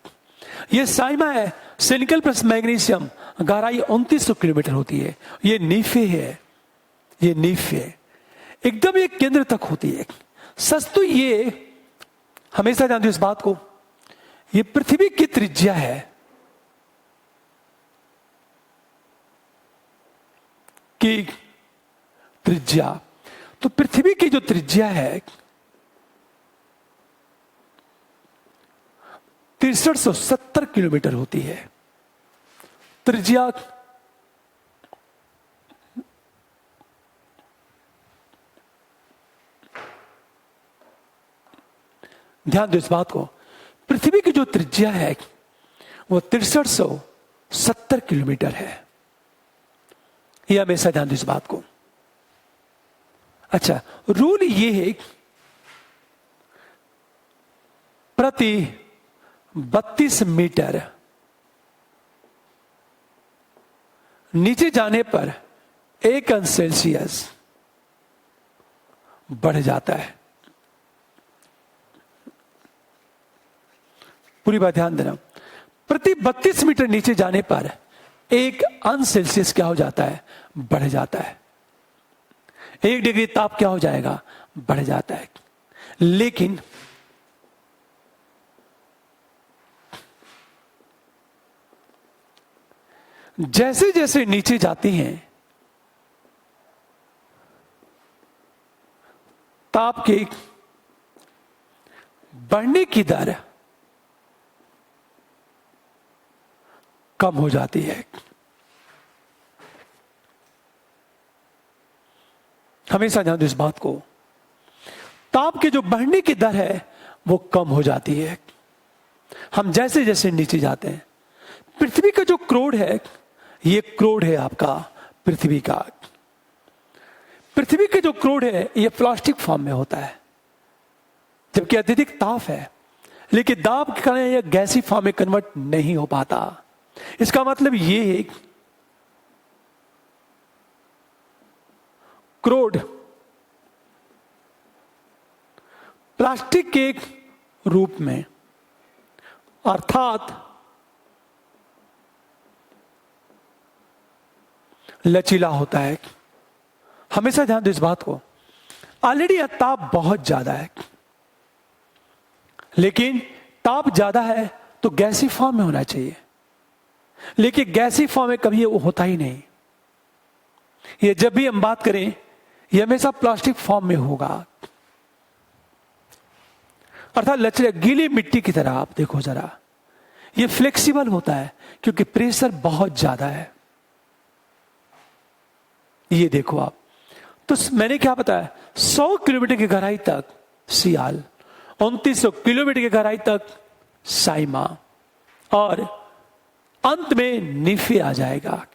ये साइमा है, सिलिकॉन प्लस मैग्नीशियम, गहराई 2900 किलोमीटर होती है। ये नीफे है, ये नीफे एकदम ये केंद्र तक होती है। सच तो ये हमेशा ध्यान दो इस बात को, ये पृथ्वी की त्रिज्या है, कि त्रिज्या, तो पृथ्वी की जो त्रिज्या है 6370 किलोमीटर होती है त्रिज्या। ध्यान दो इस बात को, पृथ्वी की जो त्रिज्या है वो 6370 किलोमीटर है। यह हमेशा ध्यान दो इस बात को। अच्छा, रूल ये है, प्रति 32 मीटर नीचे जाने पर 1 अंश सेल्सियस बढ़ जाता है। पूरी बात ध्यान देना, प्रति 32 मीटर नीचे जाने पर 1 अंश सेल्सियस क्या हो जाता है, बढ़ जाता है। 1 डिग्री ताप क्या हो जाएगा, बढ़ जाता है। लेकिन जैसे जैसे नीचे जाती हैं, ताप के बढ़ने की दर कम हो जाती है। हमेशा ध्यान दो इस बात को, ताप के जो बढ़ने की दर है वो कम हो जाती है हम जैसे जैसे नीचे जाते हैं। पृथ्वी का जो क्रोड है, ये क्रोड है आपका पृथ्वी का। पृथ्वी का जो क्रोड है ये प्लास्टिक फॉर्म में होता है, जबकि अत्यधिक ताप है, लेकिन दाब के कारण यह गैसी फॉर्म में कन्वर्ट नहीं हो पाता। इसका मतलब ये है, क्रोड प्लास्टिक के रूप में, अर्थात लचीला होता है। हमेशा ध्यान दो इस बात को, ऑलरेडी यह ताप बहुत ज्यादा है, लेकिन ताप ज्यादा है तो गैसी फॉर्म में होना चाहिए। लेकिन गैसी फॉर्म में कभी वो होता ही नहीं। ये जब भी हम बात करें ये हमेशा प्लास्टिक फॉर्म में होगा, अर्थात लचीले गीली मिट्टी की तरह। आप देखो जरा, ये फ्लेक्सिबल होता है क्योंकि प्रेशर बहुत ज्यादा है। ये देखो आप, तो मैंने क्या बताया, 100 किलोमीटर की गहराई तक सियाल, 2900 किलोमीटर की गहराई तक साइमा, और अंत में नीफे आ जाएगा।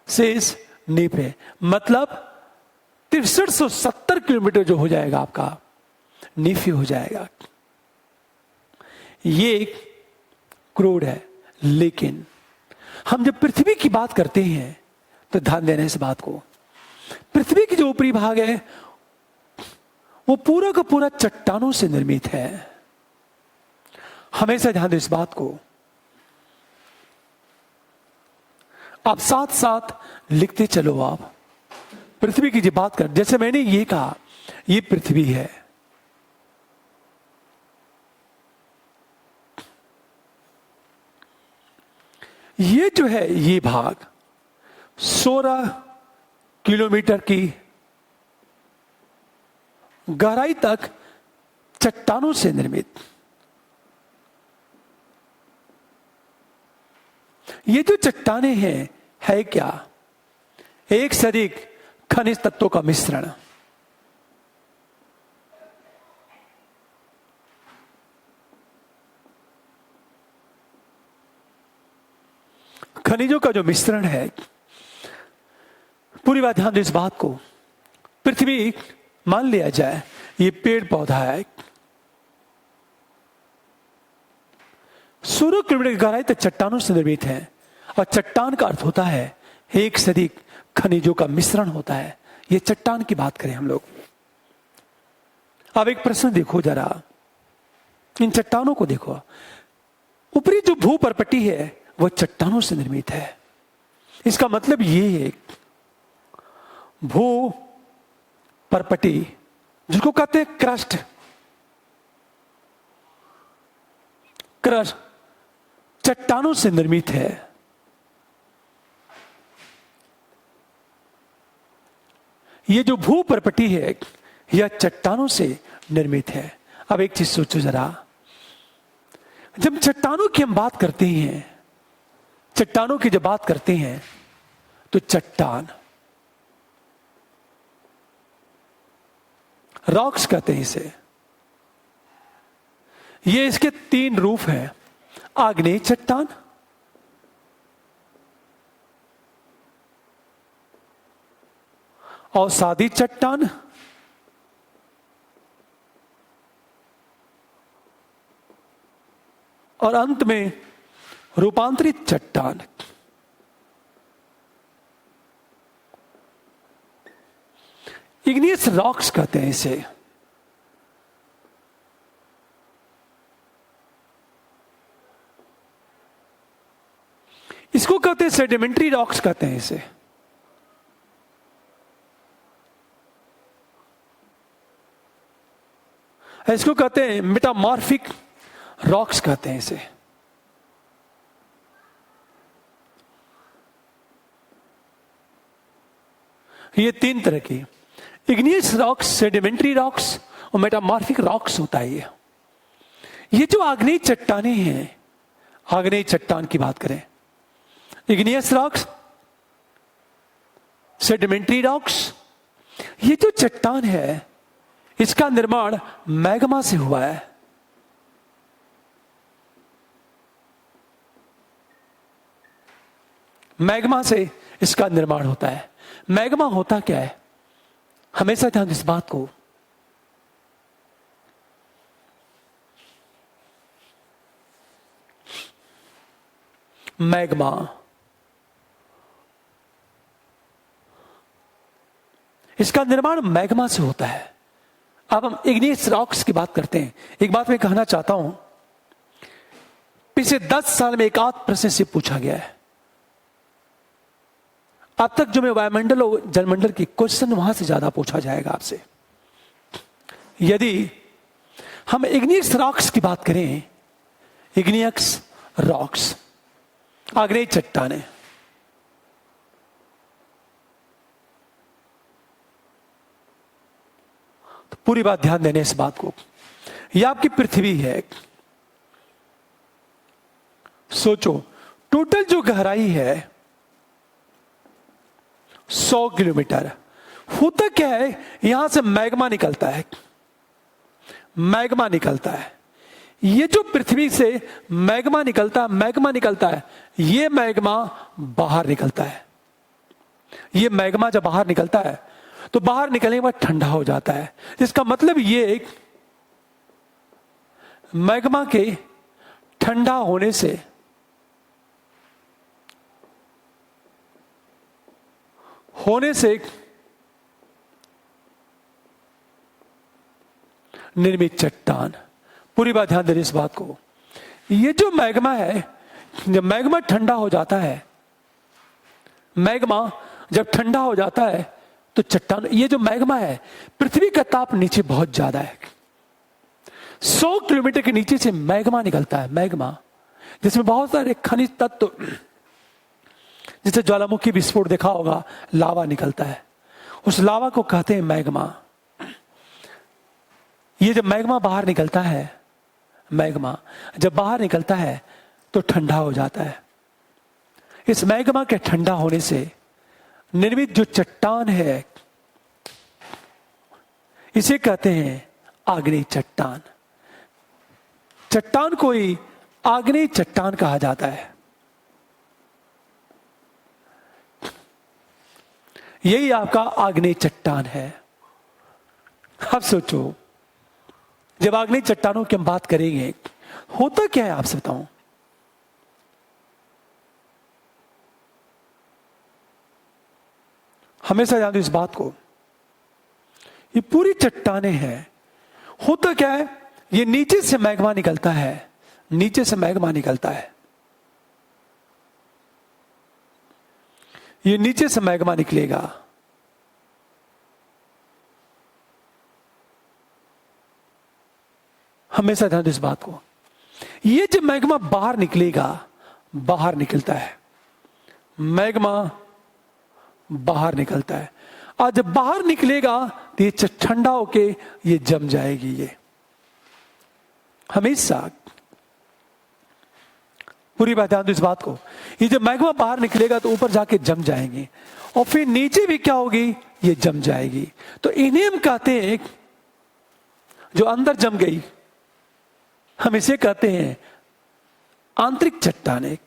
शेष नीफे मतलब 6370 किलोमीटर जो हो जाएगा आपका, नीफे हो जाएगा। ये एक क्रोड है। लेकिन हम जब पृथ्वी की बात करते हैं तो ध्यान देना इस बात को, पृथ्वी की जो ऊपरी भाग है वो पूरा का पूरा चट्टानों से निर्मित है। हमेशा ध्यान दो इस बात को, आप साथ साथ लिखते चलो। आप पृथ्वी की जो बात कर, जैसे मैंने ये कहा, ये पृथ्वी है। ये जो है ये भाग 16 किलोमीटर की गहराई तक चट्टानों से निर्मित। ये जो चट्टानें हैं है क्या, एक से अधिक खनिज तत्वों का मिश्रण। खनिजों का जो मिश्रण है, पूरी बात ध्यान दो इस बात को। पृथ्वी मान लिया जाए ये पेड़ पौधा है, 16 किलोमीटर की गहराई तक चट्टानों से निर्मित है, और चट्टान का अर्थ होता है एक से अधिक खनिजों का मिश्रण होता है। ये चट्टान की बात करें हम लोग। अब एक प्रश्न देखो जरा, इन चट्टानों को देखो। ऊपरी जो भू परपट्टी है वह चट्टानों से निर्मित है। इसका मतलब ये है भू परपट्टी, जिसको कहते हैं क्रस्ट, क्रस्ट चट्टानों से निर्मित है। ये जो भू परपट्टी है यह चट्टानों से निर्मित है। अब एक चीज सोचो जरा, जब चट्टानों की हम बात करते हैं, चट्टानों की जब बात करते हैं तो चट्टान, रॉक्स कहते हैं इसे। ये इसके 3 रूप हैं, आग्नेय चट्टान, अवसादी चट्टान, और अंत में रूपांतरित चट्टान। इग्नियस रॉक्स कहते हैं इसे। इसको कहते हैं सेडिमेंट्री रॉक्स कहते हैं इसे। इसको कहते हैं मेटामॉर्फिक रॉक्स कहते हैं इसे। ये 3 तरह की इग्नियस रॉक्स, सेडिमेंट्री रॉक्स और मेटामॉर्फिक रॉक्स होता है। ये जो आग्नेय चट्टानें हैं, आग्नेय चट्टान की बात करें, इग्नियस रॉक्स, सेडिमेंट्री रॉक्स, ये जो चट्टान है इसका निर्माण मैग्मा से हुआ है। मैग्मा से इसका निर्माण होता है। मैग्मा होता क्या है, हमेशा ध्यान इस बात को, मैग्मा इसका निर्माण मैग्मा से होता है। अब हम इग्नियस रॉक्स की बात करते हैं। एक बात मैं कहना चाहता हूं, पिछले 10 साल में एक आध प्रश्न से पूछा गया है। अब तक जो मैं वायुमंडल और जलमंडल की क्वेश्चन वहां से ज्यादा पूछा जाएगा आपसे। यदि हम इग्नियस रॉक्स की बात करें, इग्नियस रॉक्स, आग्नेय चट्टानें। तो पूरी बात ध्यान देने इस बात को, यह आपकी पृथ्वी है। सोचो, टोटल जो गहराई है 100 किलोमीटर। होता क्या है, यहां से मैग्मा निकलता है, मैग्मा निकलता है। ये जो पृथ्वी से मैग्मा निकलता है, ये मैग्मा बाहर निकलता है। ये मैग्मा जब बाहर निकलता है तो बाहर निकलने के बाद ठंडा हो जाता है। इसका मतलब ये मैग्मा के ठंडा होने से निर्मित चट्टान। पूरी बात ध्यान देने इस बात को, ये जो मैग्मा है, जब मैग्मा ठंडा हो जाता है, मैग्मा जब ठंडा हो जाता है तो चट्टान, ये जो मैग्मा है, पृथ्वी का ताप नीचे बहुत ज्यादा है। 100 किलोमीटर के नीचे से मैग्मा निकलता है, मैग्मा जिसमें बहुत सारे खनिज तत्व, जिसे ज्वालामुखी विस्फोट देखा होगा, लावा निकलता है, उस लावा को कहते हैं मैग्मा। ये जब मैग्मा बाहर निकलता है, मैग्मा जब बाहर निकलता है तो ठंडा हो जाता है। इस मैग्मा के ठंडा होने से निर्मित जो चट्टान है, इसे कहते हैं आग्नेय चट्टान। चट्टान को ही आग्नेय चट्टान कहा जाता है। यही आपका आग्नेय चट्टान है। अब सोचो, जब आग्नेय चट्टानों की हम बात करेंगे, होता क्या है आपसे बताऊं। हमेशा याद इस बात को, ये पूरी चट्टानें हैं। होता क्या है, ये नीचे से मैग्मा निकलता है, नीचे से मैग्मा निकलता है, ये नीचे से मैग्मा निकलेगा। हमेशा ध्यान दो इस बात को, ये जब मैग्मा बाहर निकलेगा, बाहर निकलता है, मैग्मा बाहर निकलता है, और जब बाहर निकलेगा तो ये ठंडा होके ये जम जाएगी। ये हमेशा पूरी बात ध्यान दो इस बात को, ये जब मैग्मा बाहर निकलेगा तो ऊपर जाके जम जाएंगे, और फिर नीचे भी क्या होगी, ये जम जाएगी। तो इन्हें हम कहते हैं, जो अंदर जम गई, हम इसे कहते हैं आंतरिक चट्टानें,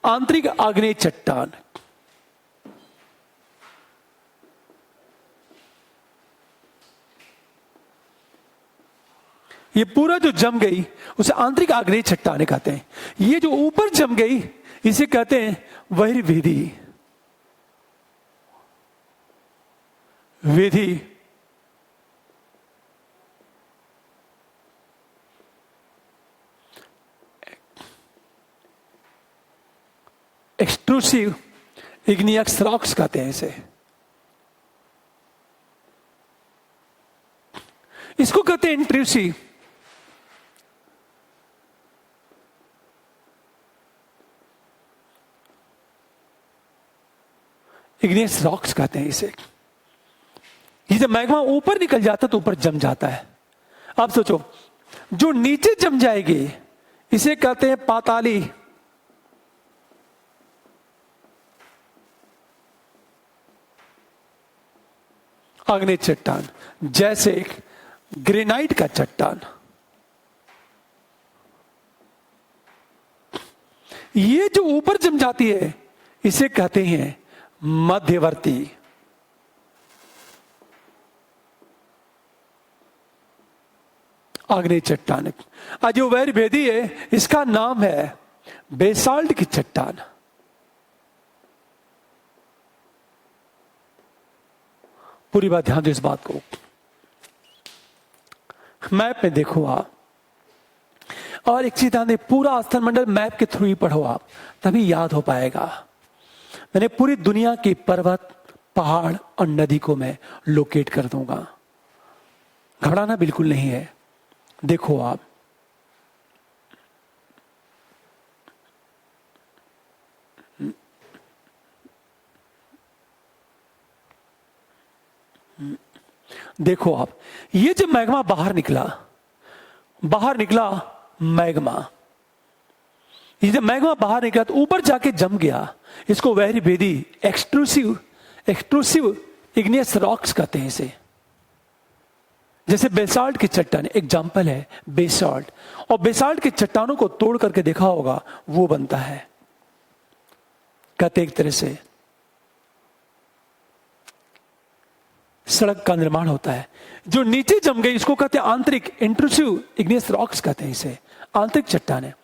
आंतरिक आग्नेय चट्टान। ये पूरा जो जम गई उसे आंतरिक आग्नेय चट्टानें कहते हैं। ये जो ऊपर जम गई इसे कहते हैं बहिर्वेदी, वेदी। एक्सट्रूसिव इग्नियस रॉक्स कहते हैं इसे। इसको कहते हैं इंट्रूसिव इग्नियस रॉक्स कहते हैं इसे। ये जब मैग्मा ऊपर निकल जाता है तो ऊपर जम जाता है। आप सोचो, जो नीचे जम जाएगी इसे कहते हैं पाताली आग्नेय चट्टान, जैसे ग्रेनाइट का चट्टान। ये जो ऊपर जम जाती है इसे कहते हैं मध्यवर्ती आग्नेय चट्टान। आज जो वैरभेदी है इसका नाम है बेसाल्ट की चट्टान। पूरी बात ध्यान दो इस बात को, मैप में देखो आप, और एक चीज ध्यान दे, पूरा आस्थान मंडल मैप के थ्रू ही पढ़ो आप, तभी याद हो पाएगा। मैंने पूरी दुनिया की पर्वत, पहाड़ और नदी को मैं लोकेट कर दूंगा, घबराना बिल्कुल नहीं है। देखो आप, देखो आप, ये जब मैग्मा बाहर निकला मैग्मा, ये जब मैग्मा बाहर निकला तो ऊपर जाके जम गया। इसको वहरी भेदी एक्सट्रूसिव इग्नियस रॉक्स कहते हैं इसे। जैसे बेसाल्ट की चट्टान एग्जाम्पल है बेसाल्ट, और बेसाल्ट की चट्टानों को तोड़ करके देखा होगा वो बनता है, कहते एक तरह से सड़क का निर्माण होता है। जो नीचे जम गई इसको कहते हैं आंतरिक इंट्रूसिव इग्नियस रॉक्स कहते हैं इसे, आंतरिक चट्टान है।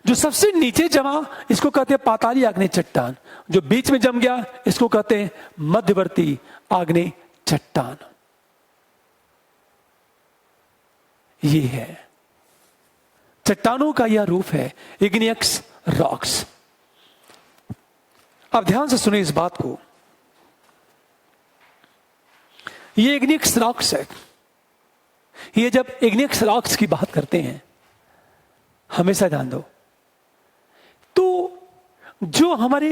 जो सबसे नीचे जमा इसको कहते हैं पाताली आग्नेय चट्टान। जो बीच में जम गया इसको कहते हैं मध्यवर्ती आग्नेय चट्टान। ये है चट्टानों का यह रूप है इग्नियस रॉक्स। अब ध्यान से सुने इस बात को, ये इग्नियस रॉक्स है। ये जब इग्नियस रॉक्स की बात करते हैं हमेशा ध्यान दो, तो जो हमारे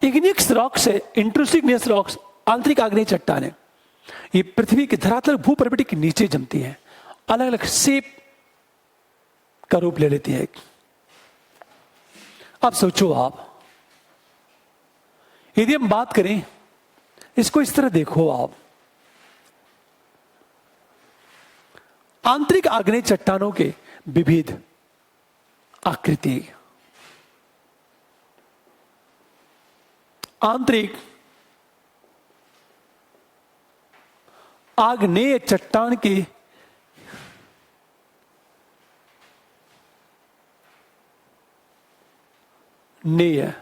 इग्नियस रॉक्स है, इंट्रूसिव इग्नियस रॉक्स, आंतरिक आग्नेय चट्टान है, ये पृथ्वी की धरातल भूप्रवृत्ति के नीचे जमती है, अलग अलग शेप का रूप ले लेती है। अब सोचो आप, यदि हम बात करें इसको इस तरह देखो आप, आंतरिक आग्नेय चट्टानों के विविध आकृति, आंतरिक आग्नेय चट्टान के नेय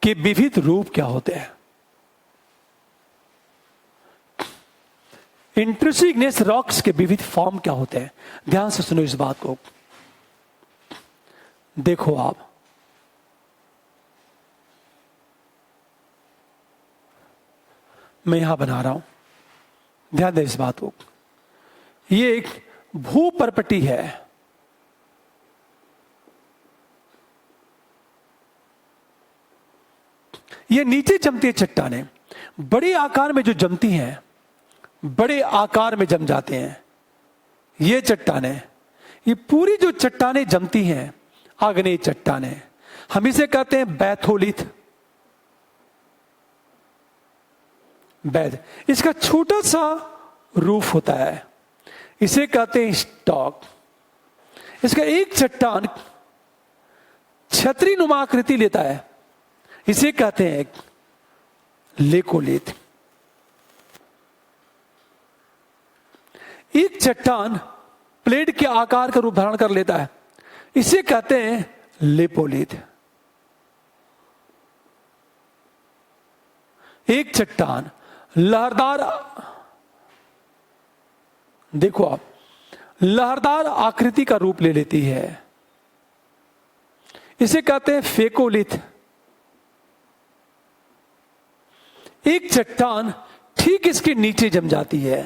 के विविध रूप क्या होते हैं, इंट्रूसिव इग्नियस रॉक्स के विविध फॉर्म क्या होते हैं। ध्यान से सुनो इस बात को, देखो आप, मैं यहां बना रहा हूं, ध्यान दें इस बात को। ये एक भूपर्पटी है, ये नीचे जमती है चट्टानें, बड़े आकार में जो जमती हैं, बड़े आकार में जम जाते हैं ये चट्टानें। ये पूरी जो चट्टानें जमती हैं आग्नेय चट्टानें, हम इसे कहते हैं बैथोलिथ, बैथ। इसका छोटा सा रूफ होता है, इसे कहते हैं स्टॉक। इसका एक चट्टान छतरी नुमा आकृति लेता है, इसे कहते हैं लेकोलिथ। एक चट्टान प्लेट के आकार का रूप धारण कर लेता है, इसे कहते हैं लेपोलिथ। एक चट्टान लहरदार, देखो आप, लहरदार आकृति का रूप ले लेती है, इसे कहते हैं फेकोलिथ। एक चट्टान ठीक इसके नीचे जम जाती है,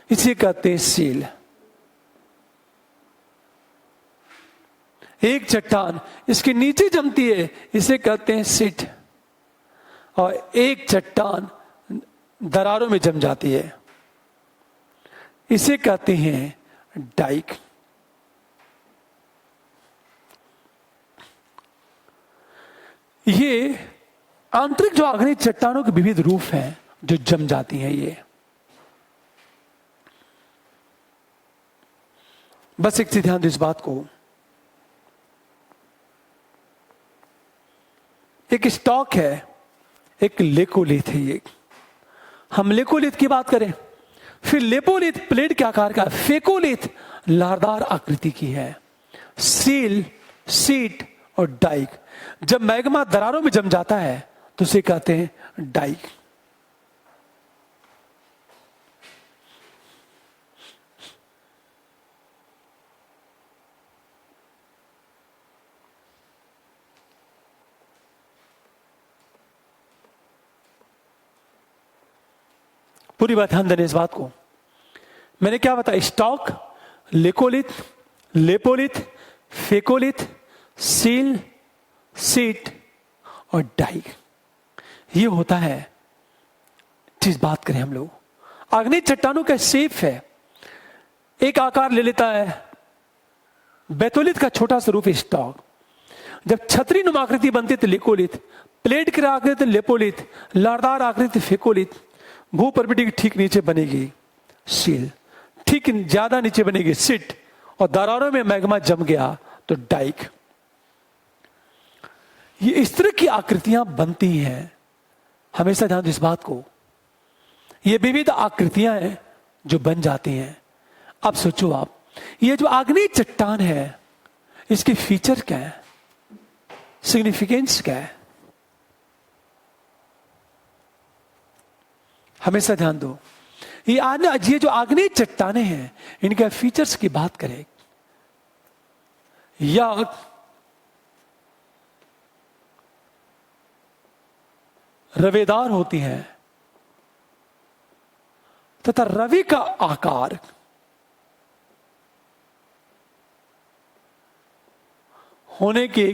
इसे कहते हैं सील। एक चट्टान इसके नीचे जमती है, इसे कहते हैं सिट। और एक चट्टान दरारों में जम जाती है, इसे कहते हैं डाइक। ये आंतरिक जो आग्नेय चट्टानों के विविध रूप हैं जो जम जाती हैं। ये बस एक चीज ध्यान दो इस बात को, एक स्टॉक है, एक लेकोलिथ है। ये हम लेकोलिथ की बात करें, फिर लेपोलिथ प्लेट के आकार का, फेकोलिथ लहरदार आकृति की है, सील, सीट और डाइक। जब मैग्मा दरारों में जम जाता है तो उसे कहते हैं डाइक। पूरी बात ध्यान देने इस बात को। मैंने क्या बताया? Stock, laccolith, lopolith, phacolith, sill, sheet और डाई, ये होता है चीज। बात करें हम लोग, आग्नेय चट्टानों का शेप है, एक आकार ले लेता है। बेथोलिथ का छोटा सा रूप स्टॉक, जब छतरी नुमा आकृति बनती तो लिकोलिथ, प्लेट की आकृति लेपोलिथ, लारदार आकृति फेकोलिथ, भूपर्वत के ठीक नीचे बनेगी सील, ठीक ज्यादा नीचे बनेगी सिट, और दरारों में मैग्मा जम गया तो डाइक। ये इस तरह की आकृतियां बनती हैं, हमेशा ध्यान दो इस बात को। ये विविध आकृतियां हैं जो बन जाती हैं। अब सोचो आप, ये जो आग्नेय चट्टान है, इसके फीचर क्या है, सिग्निफिकेंस क्या है? हमेशा ध्यान दो, ये जो आग्नेय चट्टाने हैं, इनके फीचर्स की बात करें, या रवेदार होती हैं तथा रवि का आकार होने के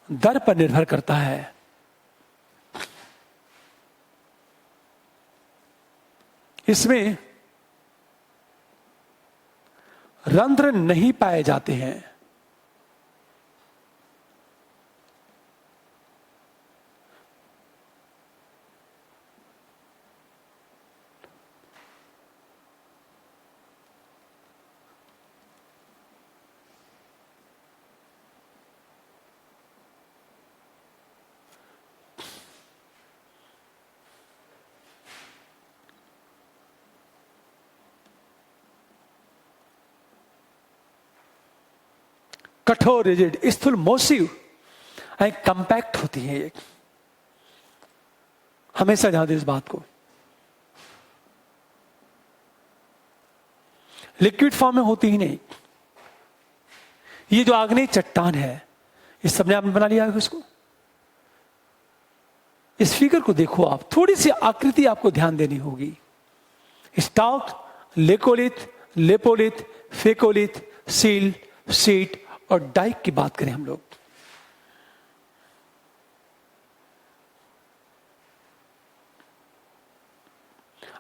दर पर निर्भर करता है। इसमें रंध्र नहीं पाए जाते हैं। कठोर, रिजिड, स्थूल, मोसिव एंड कंपैक्ट होती है ये। हमेशा ध्यान दें इस बात को। लिक्विड फॉर्म में होती ही नहीं। ये जो आग्नेय चट्टान है, इस सबने आपने बना लिया है उसको। इस फिगर को देखो आप, थोड़ी सी आकृति आपको ध्यान देनी होगी। Stock, laccolith, lopolith, phacolith, sill, sheet और डाइक की बात करें हम लोग,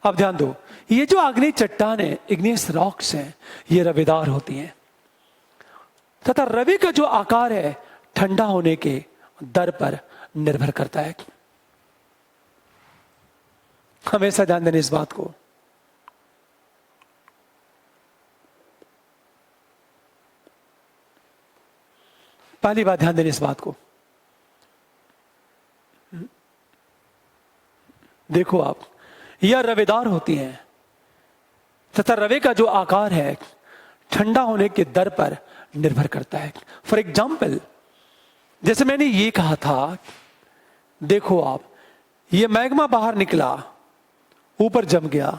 अब ध्यान दो, ये जो आग्नेय चट्टान है, इग्नियस रॉक्स हैं, ये रवेदार होती हैं तथा रवि का जो आकार है ठंडा होने के दर पर निर्भर करता है। हमेशा ध्यान देने इस बात को। पहली बात ध्यान देने इस बात को। देखो आप, यह रवेदार होती हैं तथा रवे का जो आकार है ठंडा होने के दर पर निर्भर करता है। फॉर एग्जाम्पल, जैसे मैंने ये कहा था, देखो आप, ये मैग्मा बाहर निकला, ऊपर जम गया,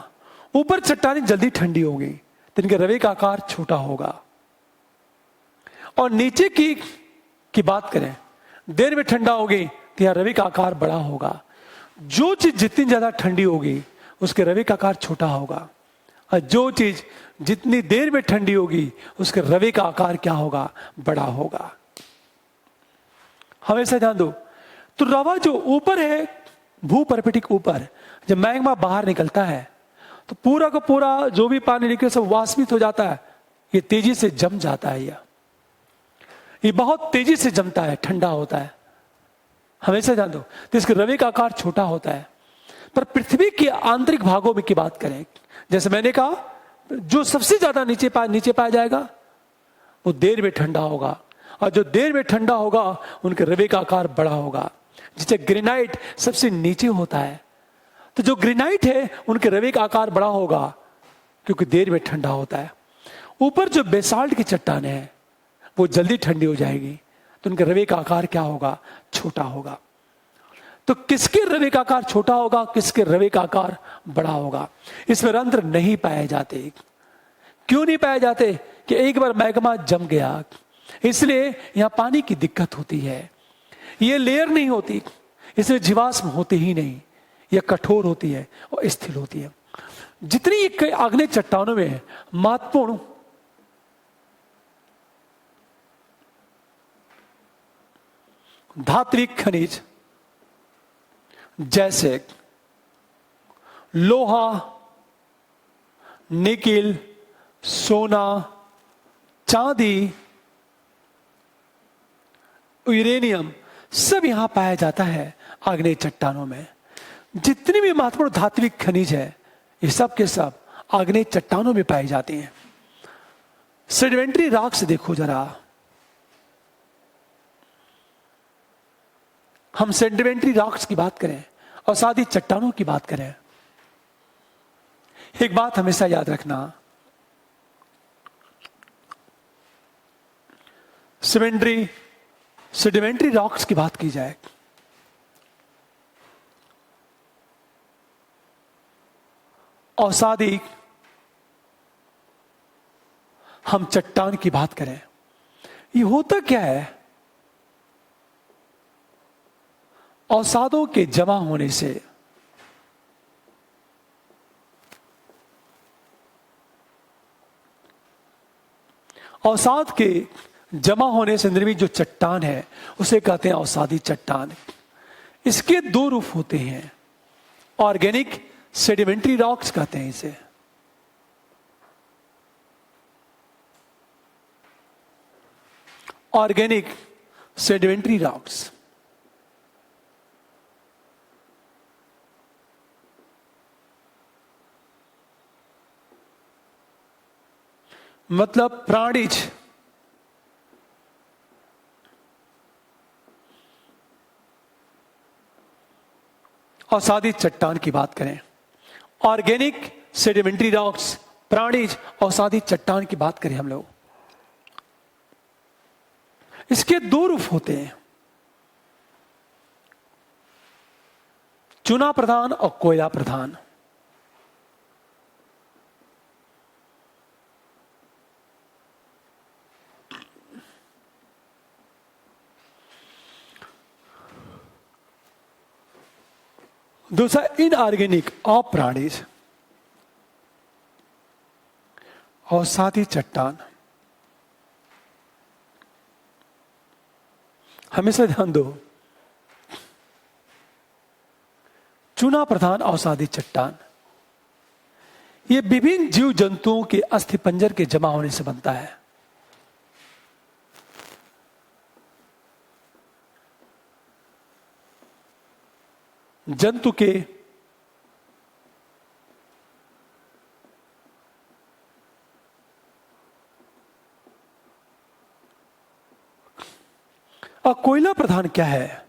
ऊपर चट्टानें जल्दी ठंडी होगी तो इनके रवे का आकार छोटा होगा, और नीचे की बात करें, देर में ठंडा होगी तो यहां रवि का आकार बड़ा होगा। जो चीज जितनी ज्यादा ठंडी होगी उसके रवि का आकार छोटा होगा, और जो चीज जितनी देर में ठंडी होगी उसके रवि का आकार क्या होगा, बड़ा होगा। हमेशा ध्यान दो। तो रवा जो ऊपर है, भूपर्वत ऊपर, जब मैग्मा बाहर निकलता है तो पूरा का पूरा जो भी पानी निकले सब वाष्पित हो जाता है, ये तेजी से जम जाता है। ये बहुत तेजी से जमता है, ठंडा होता है। हमेशा ध्यान दो, तो इसके रवि का आकार छोटा होता है। पर पृथ्वी के आंतरिक भागों में की बात करें, जैसे मैंने कहा, जो सबसे ज्यादा नीचे पाया जाएगा वो देर में ठंडा होगा, और जो देर में ठंडा होगा उनके रवि का आकार बड़ा होगा। जैसे ग्रेनाइट सबसे नीचे होता है, तो जो ग्रेनाइट है उनके रवि का आकार बड़ा होगा क्योंकि देर में ठंडा होता है। ऊपर जो बेसाल्ट की चट्टानें हैं वो जल्दी ठंडी हो जाएगी तो उनके रवि का आकार क्या होगा, छोटा होगा। तो किसके रवि का आकार छोटा होगा, किसके रवि का आकार बड़ा होगा? इसमें रंध्र नहीं पाए जाते। क्यों नहीं पाए जाते? कि एक बार मैग्मा जम गया, इसलिए यहां पानी की दिक्कत होती है। ये लेयर नहीं होती, इसमें जीवाश्म होते ही नहीं, यह कठोर होती है और स्थिर होती है। जितनी आग्नेय चट्टानों में महत्वपूर्ण धात्विक खनिज जैसे लोहा, निकिल, सोना, चांदी, यूरेनियम सब यहां पाया जाता है आग्नेय चट्टानों में। जितनी भी महत्वपूर्ण धात्विक खनिज है ये सब के सब आग्नेय चट्टानों में पाई जाती हैं। सेडिमेंट्री रॉक्स देखो जरा, हम सेडिमेंट्री रॉक्स की बात करें और साथ ही चट्टानों की बात करें, एक बात हमेशा याद रखना, सेडिमेंट्री रॉक्स की बात की जाए और साथ ही हम चट्टान की बात करें, ये होता क्या है? अवसादों के जमा होने से अवसाद के जमा होने से निर्मित जो चट्टान है उसे कहते हैं अवसादी चट्टान। इसके दो रूप होते हैं, ऑर्गेनिक सेडिमेंट्री रॉक्स कहते हैं इसे। ऑर्गेनिक सेडिमेंट्री रॉक्स मतलब प्राणीज अवसादी चट्टान की बात करें, ऑर्गेनिक सेडिमेंट्री रॉक्स, प्राणीज अवसादी चट्टान की बात करें हम लोग, इसके दो रूप होते हैं, चूना प्रधान और कोयला प्रधान। दूसरा इनऑर्गेनिक अप्राणीज और साथ ही चट्टान। हमेशा ध्यान दो, चूना प्रधान अवसादी चट्टान ये विभिन्न जीव जंतुओं के अस्थिपंजर के जमा होने से बनता है। जंतु के और कोयला प्रधान क्या है?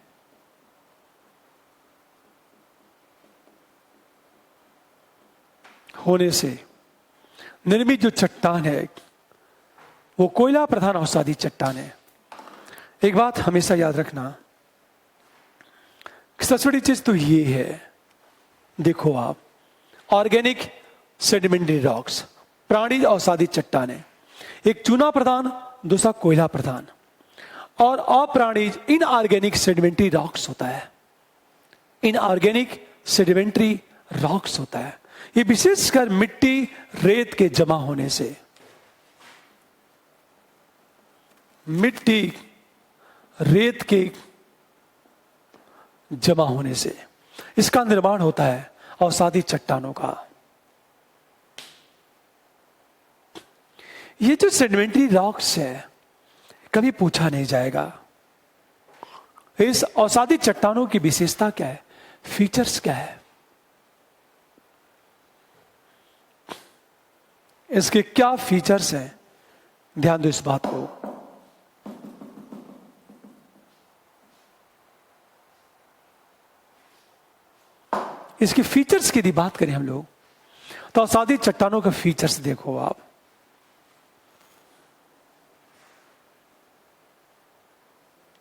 होने से निर्मित जो चट्टान है वो कोयला प्रधान अवसादी चट्टान है। एक बात हमेशा याद रखना, सबसे बड़ी चीज तो ये है, देखो आप, ऑर्गेनिक सेडिमेंट्री रॉक्स, प्राणी अवसादी चट्टानें, एक चूना प्रधान, दूसरा कोयला प्रधान, और अप्राणीज इनऑर्गेनिक सेडिमेंट्री रॉक्स होता है। इनऑर्गेनिक सेडिमेंट्री रॉक्स होता है, ये विशेषकर मिट्टी रेत के जमा होने से, मिट्टी रेत के जमा होने से इसका निर्माण होता है अवसादी चट्टानों का। ये जो सेडिमेंट्री रॉक्स है कभी पूछा नहीं जाएगा, इस अवसादी चट्टानों की विशेषता क्या है, फीचर्स क्या है, इसके क्या फीचर्स हैं, ध्यान दो इस बात को। इसके फीचर्स की यदि बात करें हम लोग तो अवसादी चट्टानों का फीचर्स देखो आप,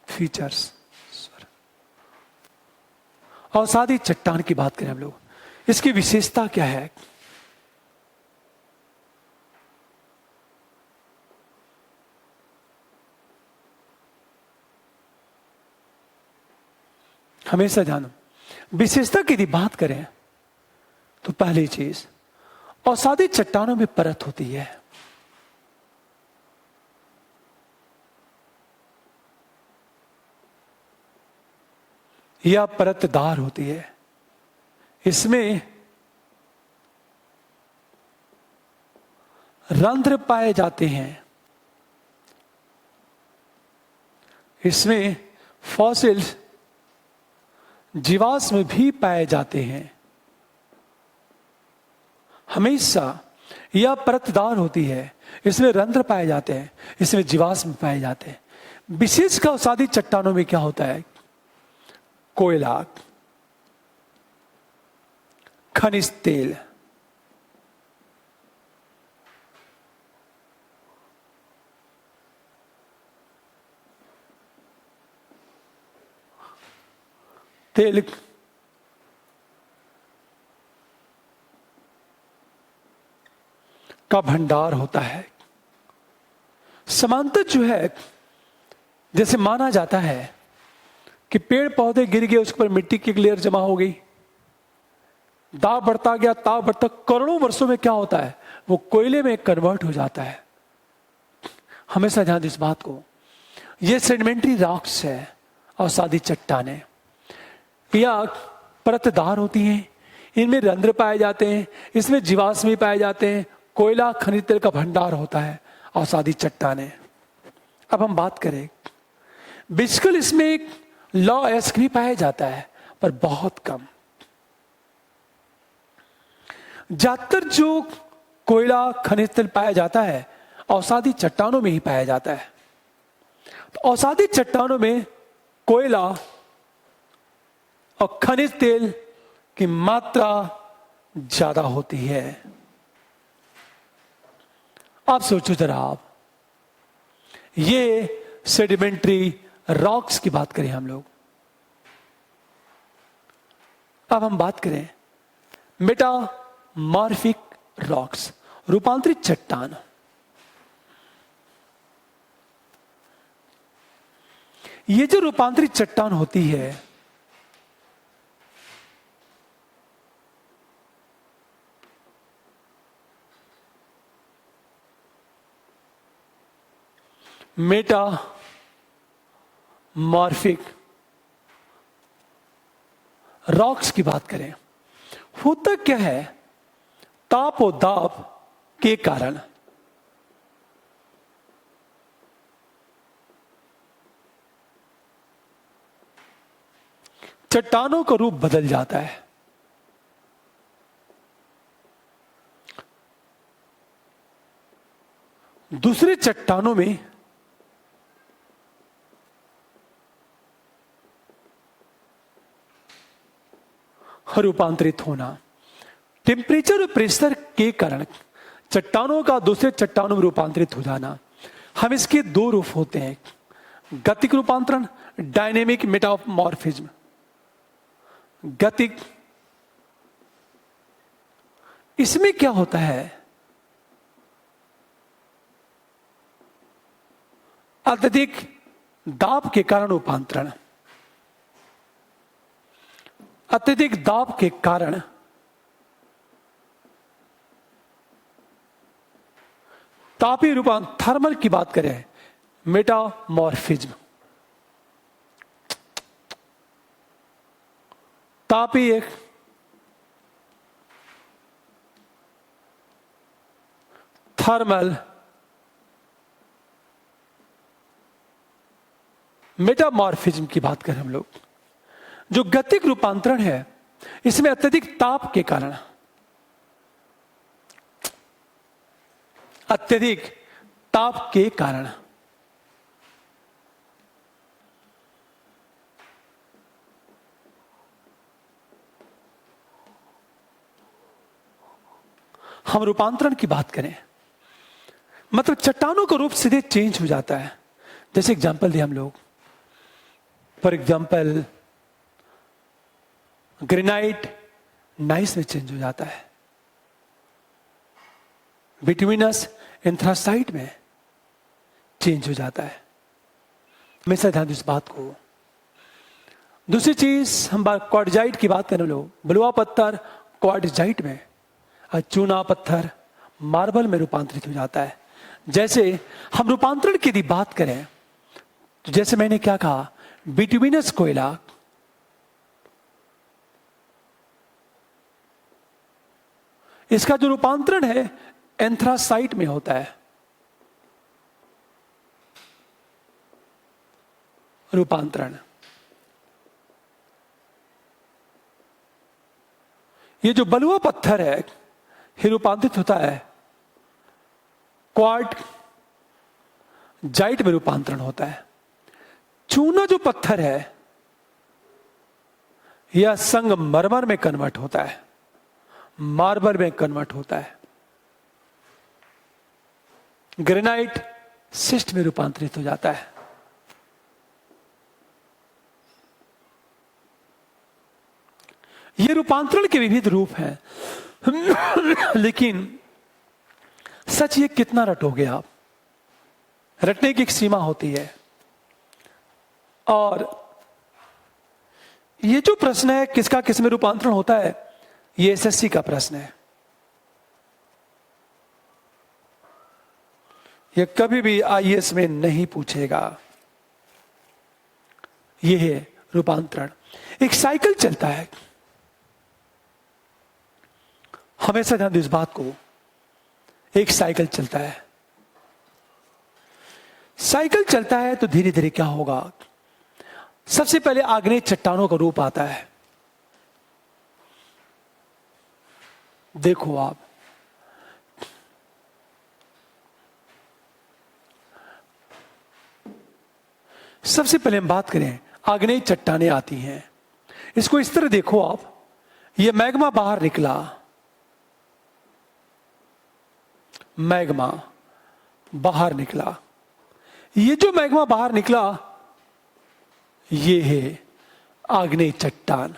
फीचर्स अवसादी चट्टान की बात करें हम लोग, इसकी विशेषता क्या है? हमेशा ध्यान, विशेषता की यदि बात करें तो पहली चीज अवसादी चट्टानों में परत होती है। यह परतदार होती है, इसमें रंध्र पाए जाते हैं, इसमें फॉसिल्स जीवाश्म भी पाए जाते हैं। हमेशा यह परतदार होती है, इसमें रंध्र पाए जाते हैं, इसमें जीवाश्म पाए जाते हैं। विशेषकर अवसादी चट्टानों में क्या होता है? कोयला, खनिज तेल, तेल का भंडार होता है। समांतर जो है, जैसे माना जाता है कि पेड़ पौधे गिर गए, उस पर मिट्टी की लेयर जमा हो गई, दाब बढ़ता गया, ताप बढ़ता, करोड़ों वर्षों में क्या होता है? वो कोयले में कन्वर्ट हो जाता है। हमेशा ध्यान दें इस बात को। ये सेडिमेंट्री रॉक्स है, अवसादी चट्टानें, या परतदार होती हैं, इनमें रंध्र पाए जाते हैं, इसमें जीवाश्म भी पाए जाते हैं, कोयला खनिज तेल का भंडार होता है अवसादी चट्टानें। अब हम बात करें, बिल्कुल इसमें एक लॉ एस्क भी पाया जाता है, पर बहुत कम। ज्यादातर जो कोयला खनिज तेल पाया जाता है अवसादी चट्टानों में ही पाया जाता है। तो अवसादी चट्टानों में कोयला और खनिज तेल की मात्रा ज्यादा होती है। आप सोचो जरा, आप ये सेडिमेंट्री रॉक्स की बात करें हम लोग। अब हम बात करें मेटामॉर्फिक रॉक्स, रूपांतरित चट्टान। ये जो रूपांतरित चट्टान होती है, मेटामॉर्फिक रॉक्स की बात करें, होता क्या है? ताप और दाब के कारण चट्टानों का रूप बदल जाता है। दूसरे चट्टानों में रूपांतरित होना, टेम्परेचर और प्रेशर के कारण चट्टानों का दूसरे चट्टानों में रूपांतरित हो जाना। हम इसके दो रूप होते हैं, गतिक रूपांतरण, डायनेमिक मेटामॉर्फिज्म। गतिक, इसमें क्या होता है? अत्यधिक दाब के कारण रूपांतरण, अत्यधिक दाब के कारण तापीय रूपांतरण, थर्मल की बात करें, मेटामॉर्फिज्म। तापीय थर्मल मेटामॉर्फिज्म की बात करें हम लोग। जो गतिक रूपांतरण है, इसमें अत्यधिक ताप के कारण, अत्यधिक ताप के कारण हम रूपांतरण की बात करें, मतलब चट्टानों का रूप सीधे चेंज हो जाता है। जैसे एग्जांपल दिए हम लोग, फॉर एग्जांपल ग्रेनाइट नाइस में चेंज हो जाता है, बिटुमिनस एंथ्रासाइट में चेंज हो जाता है। हमेशा ध्यान दो इस बात को। दूसरी चीज हम क्वार्टजाइट की बात करें, लो बलुआ पत्थर क्वार्टजाइट में और चूना पत्थर मार्बल में रूपांतरित हो जाता है। जैसे हम रूपांतरण की यदि बात करें तो जैसे मैंने क्या कहा, बिटुमिनस कोयला इसका जो रूपांतरण है एंथ्रासाइट में होता है। रूपांतरण ये जो बलुआ पत्थर है ये रूपांतरित होता है क्वार्ट जाइट में रूपांतरण होता है। चूना जो पत्थर है यह संगमरमर में कन्वर्ट होता है, मार्बल में कन्वर्ट होता है। ग्रेनाइट सिस्ट में रूपांतरित हो जाता है। ये रूपांतरण के विविध रूप हैं लेकिन सच ये कितना रटोगे आप? रटने की एक सीमा होती है। और ये जो प्रश्न है किसका किस में रूपांतरण होता है, ये एसएससी का प्रश्न है। ये कभी भी आईएएस में नहीं पूछेगा। ये है रूपांतरण। एक साइकिल चलता है, हमेशा ध्यान दो इस बात को। एक साइकिल चलता है, साइकिल चलता है तो धीरे धीरे क्या होगा, सबसे पहले आग्नेय चट्टानों का रूप आता है। देखो आप, सबसे पहले हम बात करें आग्नेय चट्टानें आती हैं। इसको इस तरह देखो आप, ये मैग्मा बाहर निकला, मैग्मा बाहर निकला। ये जो मैग्मा बाहर निकला ये है आग्नेय चट्टान।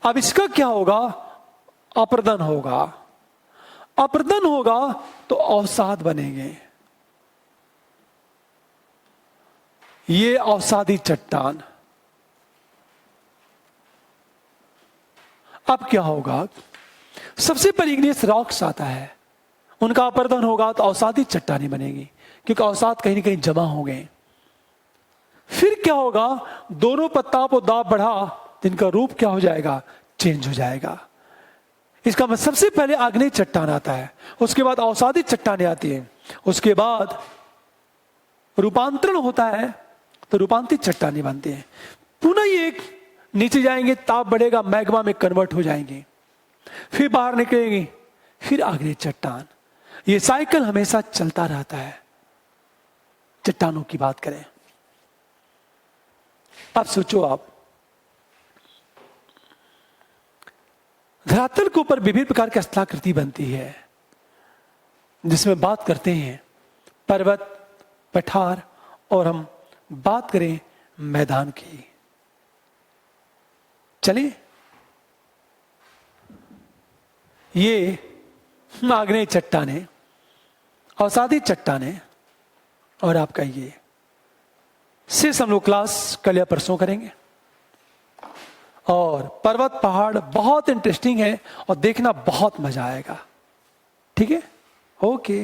अब इसका क्या होगा, अपरदन होगा। अपरदन होगा तो अवसाद बनेंगे। ये अवसादी चट्टान। अब क्या होगा, सबसे पहले इग्नियस रॉक्स आता है, उनका अपरदन होगा तो अवसादी चट्टानी बनेगी क्योंकि अवसाद कहीं ना कहीं जमा हो गए। फिर क्या होगा, दोनों पत्ता को दाब बढ़ा तो इनका रूप क्या हो जाएगा, चेंज हो जाएगा। इसका मतलब सबसे पहले आग्नेय चट्टान आता है, उसके बाद अवसादी चट्टानें आती हैं, उसके बाद रूपांतरण होता है तो रूपांतरित चट्टानें बनती हैं। पुनः ये नीचे जाएंगे, ताप बढ़ेगा, मैग्मा में कन्वर्ट हो जाएंगे, फिर बाहर निकलेंगे, फिर आग्नेय चट्टान। ये साइकिल हमेशा चलता रहता है। चट्टानों की बात करें, अब सोचो आप, धरातल के ऊपर विभिन्न प्रकार की स्थलाकृति बनती है जिसमें बात करते हैं पर्वत, पठार और हम बात करें मैदान की। चलिए, ये आग्नेय चट्टानें, अवसादी चट्टानें और आपका ये शेष हम लोग क्लास कल या परसों करेंगे। और पर्वत पहाड़ बहुत इंटरेस्टिंग है और देखना बहुत मजा आएगा। ठीक है, ओके।